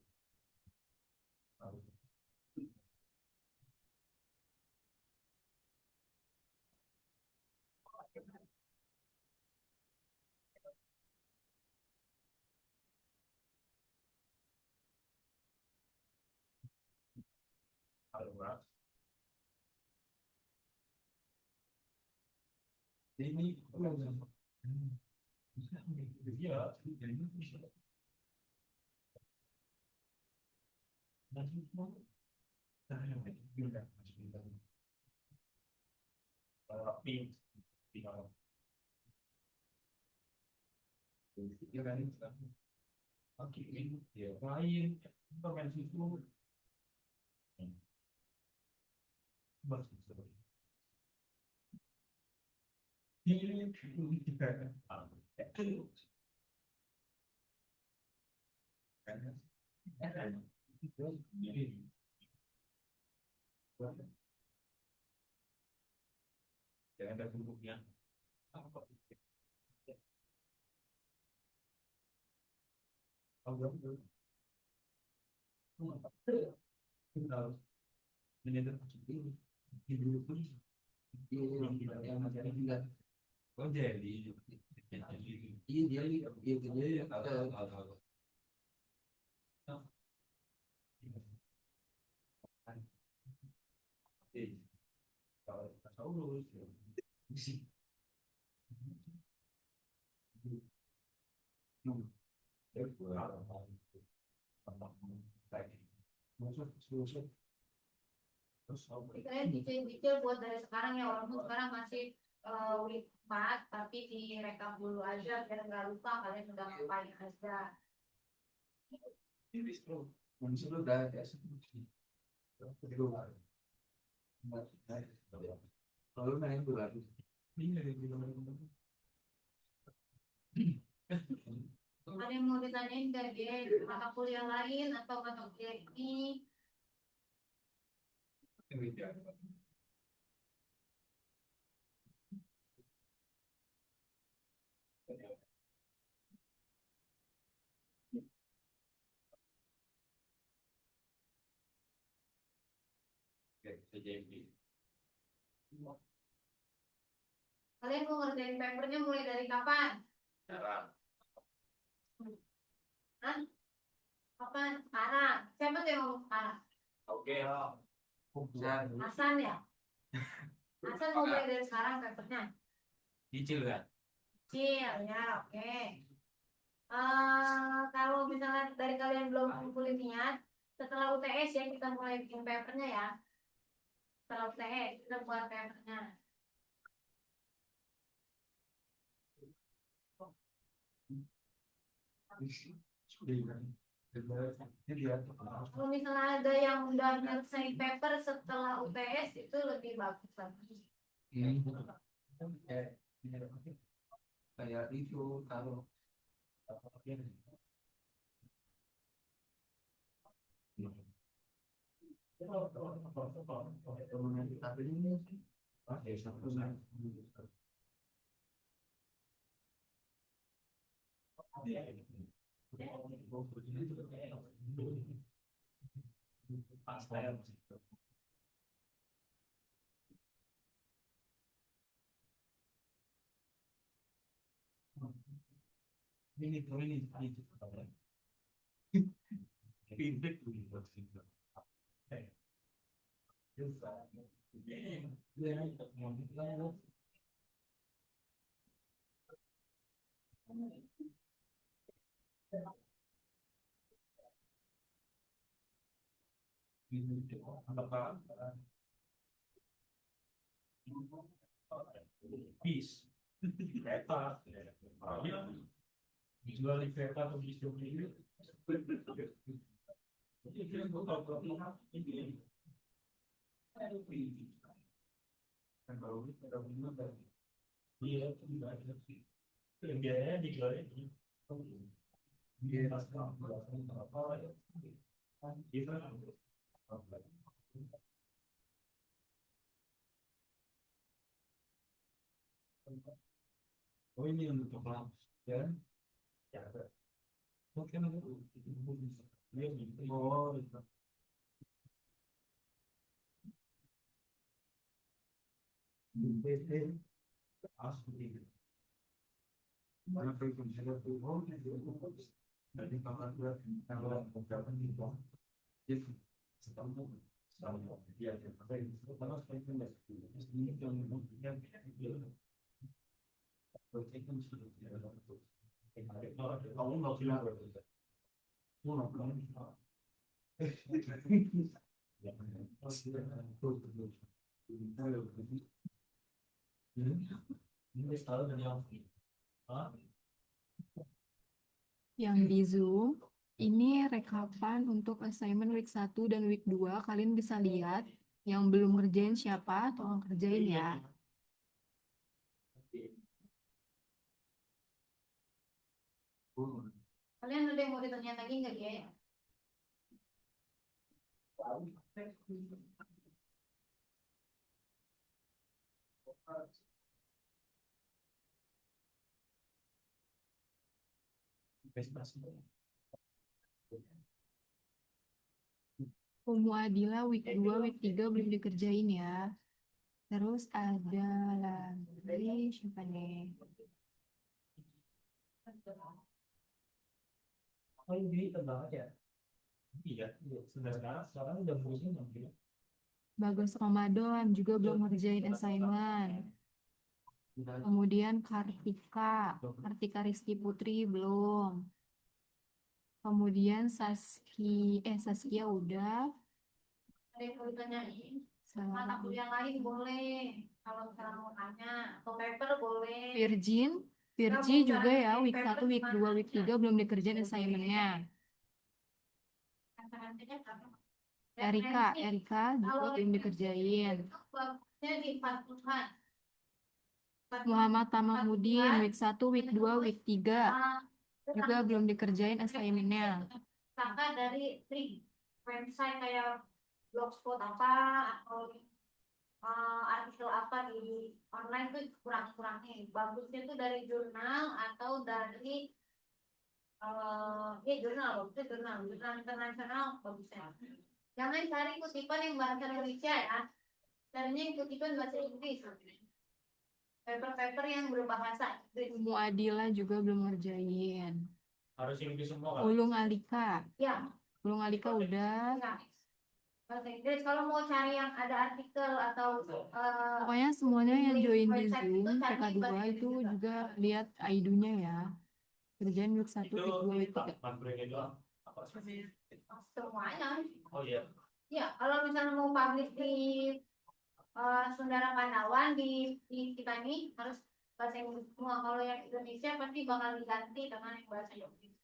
Ini iya, ini bisa. Tapi ya kan oke ya lain informasi itu jangan ada bentuknya apa oh jadi iya dia tahu tahu kalian dicicil buat dari sekarang ya, walaupun sekarang masih week 4, tapi direkam dulu aja biar nggak lupa kalian udah ngapain aja. Kalau main bola, Ada yang mau ditanyain dari dia mata kuliah lain atau mata kuliah ini? Kalian mau ngerjain papernya mulai dari kapan? Hah? Kapan? Sekarang. Siapa tuh yang ngomong sekarang? Oke, Hasan ya? Hasan mau mulai dari sekarang papernya? cicil kan? Kecil ya, oke. Kalau misalnya dari kalian belum kumpulin niat, setelah UTS ya kita mulai bikin papernya ya. Setelah UTS kita buat papernya. Kalau misalnya ada yang udah nyelesain paper setelah UTS itu lebih bagus lagi. kayak itu kalau temen kita ini satu ini feedback bis kereta ya dijual di kereta atau bis ini kan baru ada bunga iya yang biasanya dijual ini dia oh ini untuk coklat ya mungkin oh asli mana perlu bisa tuh oh dari kamar kalau menjalan di bawah jadi setahun dia apa itu kalau saya tidak ini yang yang kamu nggak bilang kamu nggak bilang ini selalu dari yang Yang di Zoom, ini rekapan untuk assignment week 1 dan week 2. Kalian bisa lihat yang belum ngerjain siapa, tolong kerjain ya. Kalian ada yang mau ditanya lagi nggak ya? Muadila week 2, week 3 belum dikerjain ya. Terus ada lagi siapa nih? oh ini tebal aja iya sekarang udah musim nanti Bagus Ramadan juga belum ngerjain assignment. Kemudian Kartika Rizky Putri belum. Kemudian Saskia udah. Ada yang mau ditanyain? Mata kuliah lain boleh. Kalau misalnya mau tanya, atau paper boleh. Virgi juga ya, week 1, week 2, week 3 belum dikerjain assignmentnya. Erika juga belum dikerjain. Jadi 40-an. Muhammad Tamamudin, week 1, week 2, week 3 juga belum dikerjain assignmentnya. Kakak dari website kayak blogspot apa atau artikel apa di online tuh kurang-kurangnya. Bagusnya tuh dari jurnal atau dari jurnal internasional bagusnya. Jangan cari kutipan yang bahasa Indonesia ya. Carinya yang kutipan bahasa Inggris. Paper-paper yang berbahasa Inggris. Muadila juga belum ngerjain. harus ini semua kan Ulung Alika. Ya. Ulung Alika udah. Ya. Bahasa Inggris. Kalau mau cari yang ada artikel atau Pokoknya semuanya yang join di website Zoom itu cari PK2 bahasa itu Inggris juga lihat ID-nya ya. Kerjaan week 1, itu week 2, week 3. materi doang apa sih semuanya. oh iya Ya, kalau misalnya mau publish di Sundara Pandawan di kita ini harus bahasa Inggris semua. Kalau yang Indonesia pasti bakal diganti dengan yang bahasa Inggris.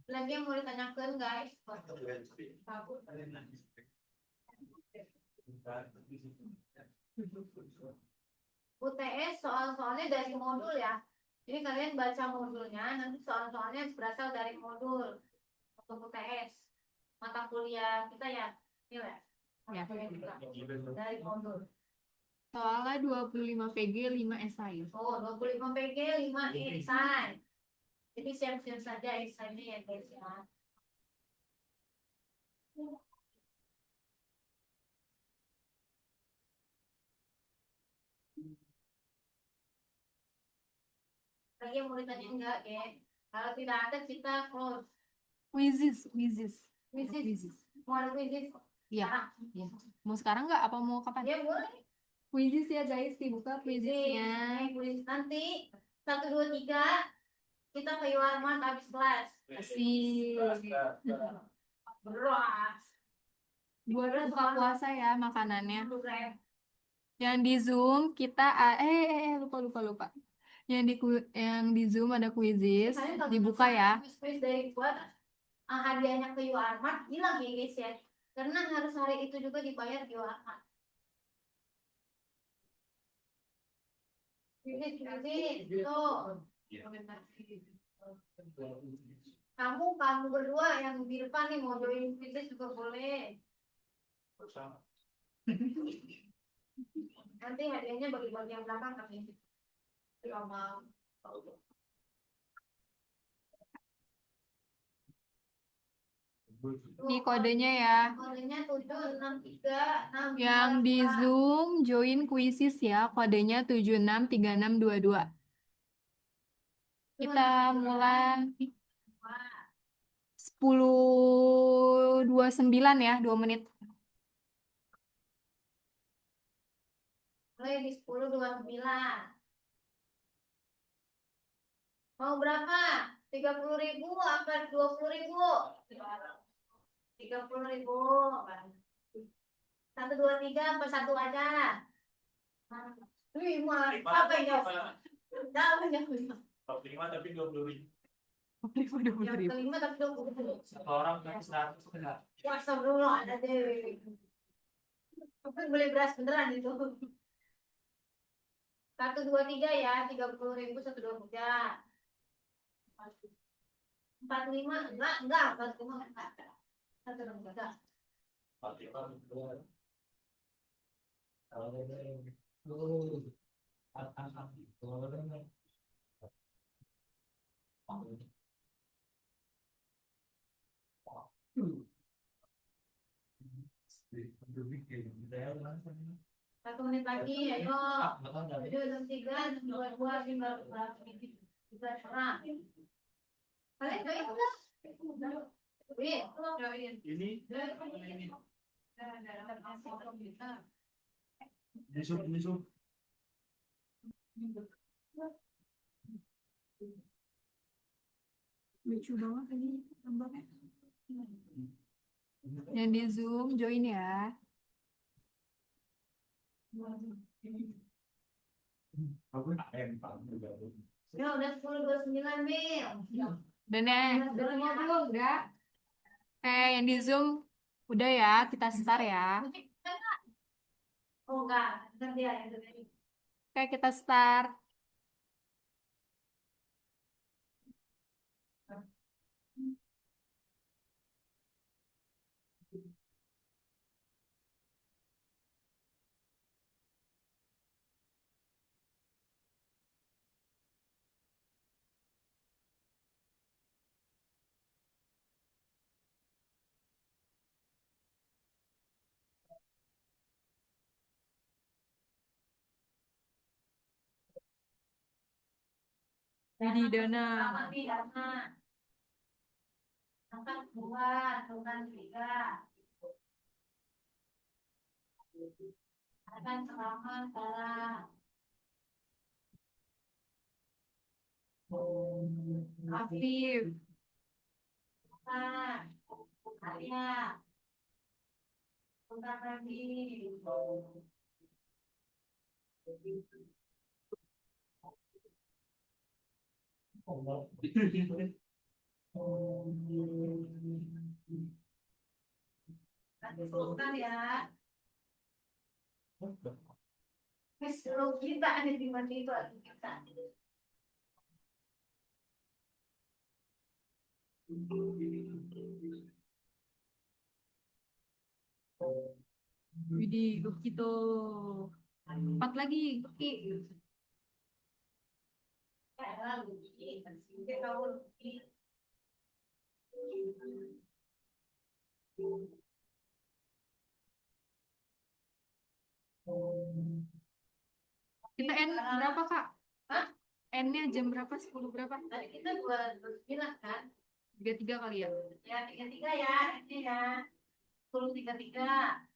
Lagi yang mau ditanyakan guys. UTS soal-soalnya dari modul ya. Jadi kalian baca modulnya, nanti soal-soalnya berasal dari modul untuk UTS. Mata kuliah kita ya, ini ya. Ya. Dari modul. Soalnya 25 PG 5 esai. Oh, 25 PG, 5 esai. Jadi siap-siap saja esainya ya guys ya. Lagi yang mau ditanya enggak ya? Kalau tidak ada kita close. Quizzes. Quizzes. Mau ada quizzes? Iya. Ah, Ya. Mau sekarang nggak? Apa mau kapan? ya boleh. Quizzes ya guys, dibuka quizesnya. Quiz nanti 1, 2, 3 kita ke Yuarman habis kelas. Asik. Beras. Buat buka puasa ya makanannya. Beras. Yang di Zoom kita lupa. Yang di Zoom ada quizzes, Kalian kalau dibuka ya. quiz dari buat hadiahnya ke Yuarman hilang ya guys ya. Karena harus hari itu juga dibayar di Yuarman. Quiz tuh. Kamu berdua yang di depan nih mau join quiz juga boleh. Nanti hadiahnya bagi-bagi yang belakang kami. Sama Ini kodenya ya. kodenya 7636. Yang di Zoom join quizzes ya, kodenya 763622. Kita mulai 10.29 ya, 2 menit. Mulai di 10.29. Mau berapa? 30.000 apa 20.000? 30.000. 1, 2, 3 apa 1 aja? 5. Apa yang jawab? Jawab. Top 5 tapi 20.000. Yang kelima tapi 20.000. Orang kasih 100 enggak? Wah, astagfirullah, ada deh. Tapi beli beras beneran itu. 1, 2, 3 ya, 30.000 1, 2, 3. 45 enggak, 45 enggak. 1, 2, 3. Satu menit lagi, ayo. 7, 3, 2, 2, 5, 3 serang. Kalian join enggak? Ini Lucu banget ini gambarnya. Yang di Zoom join ya. Ya udah 10.29 Mil. Dan Udah 50 udah. yang di Zoom udah ya, kita start ya. Oh enggak, nanti ya yang tadi. Oke, kita start. Jadi Dana. Pertama pidana. Angkat 2, angkat 3. Akan selama salah. Afif. Arya. Bentar lagi. Nanti sultan ya. Seluruh kita ada di mana itu ada kita. Widih, gitu. 4 lagi, Ki. Kita N berapa, Kak? Hah? N-nya jam berapa? 10 berapa? Tadi kita 29 kan? 33 kali ya? Ya 33 ya, ini ya. 10.33.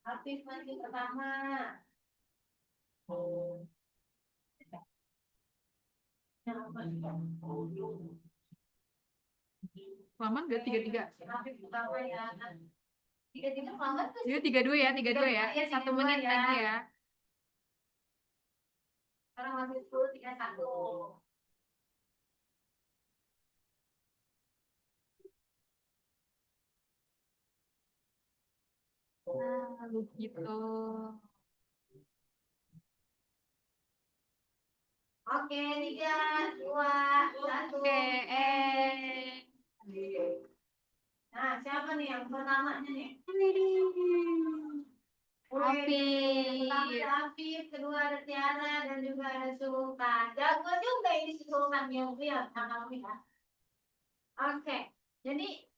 Aktif masih pertama. Lama nggak 33? Aktif pertama ya. 33 lama tuh. Jadi 32 ya, 32 ya. Iya, 1 32 menit ya. lagi ya. Sekarang masih 10.31. Lalu gitu. Oke, 3, 2, 1. Oke, Nah, siapa nih yang pertamanya nih? Afif. Pertama ada Afif, kedua ada Tiara, dan juga ada Sultan. Jago juga ini si Sultan yang lihat sama Afif ya. Oke, jadi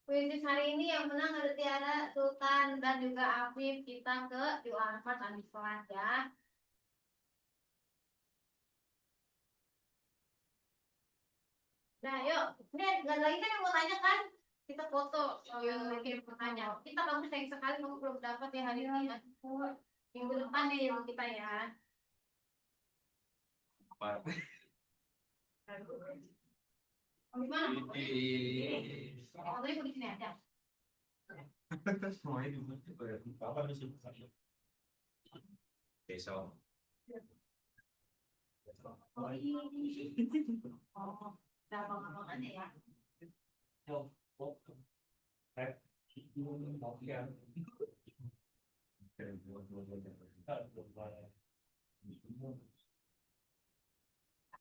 kuisis hari ini yang menang ada Tiara, Sultan, dan juga Afif. Kita ke Jualan habis kelas ya. Nah, yuk. Ini nggak lagi kan yang mau tanya kan? Kita foto yang kirim pertanyaan. Kita kamu sayang sekali kamu belum dapat ya hari ini. Minggu depan nih yang kita ya. Apa? Gimana? Fotonya di sini aja. Semuanya di Apa di sini? besok. Oh, ini. Oh, gampang-gampangannya ya.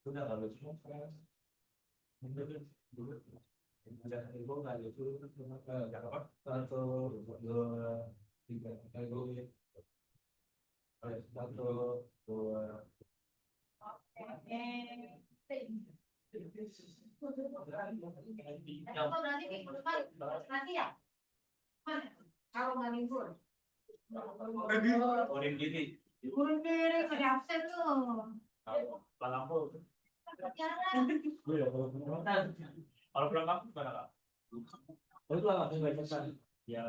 Udah lalu semua sekarang. Udah ibu nggak lucu, nggak apa? 1, 2, 3, 1, 2. Apa berarti minggu depan nanti ya? Mana? Kalau nggak libur. Urin gini. Libur deh, ada absen tuh. Lampu. Jalan. Kalau pulang kampus mana kak? Oh itu lah langsung nggak pesan. Ya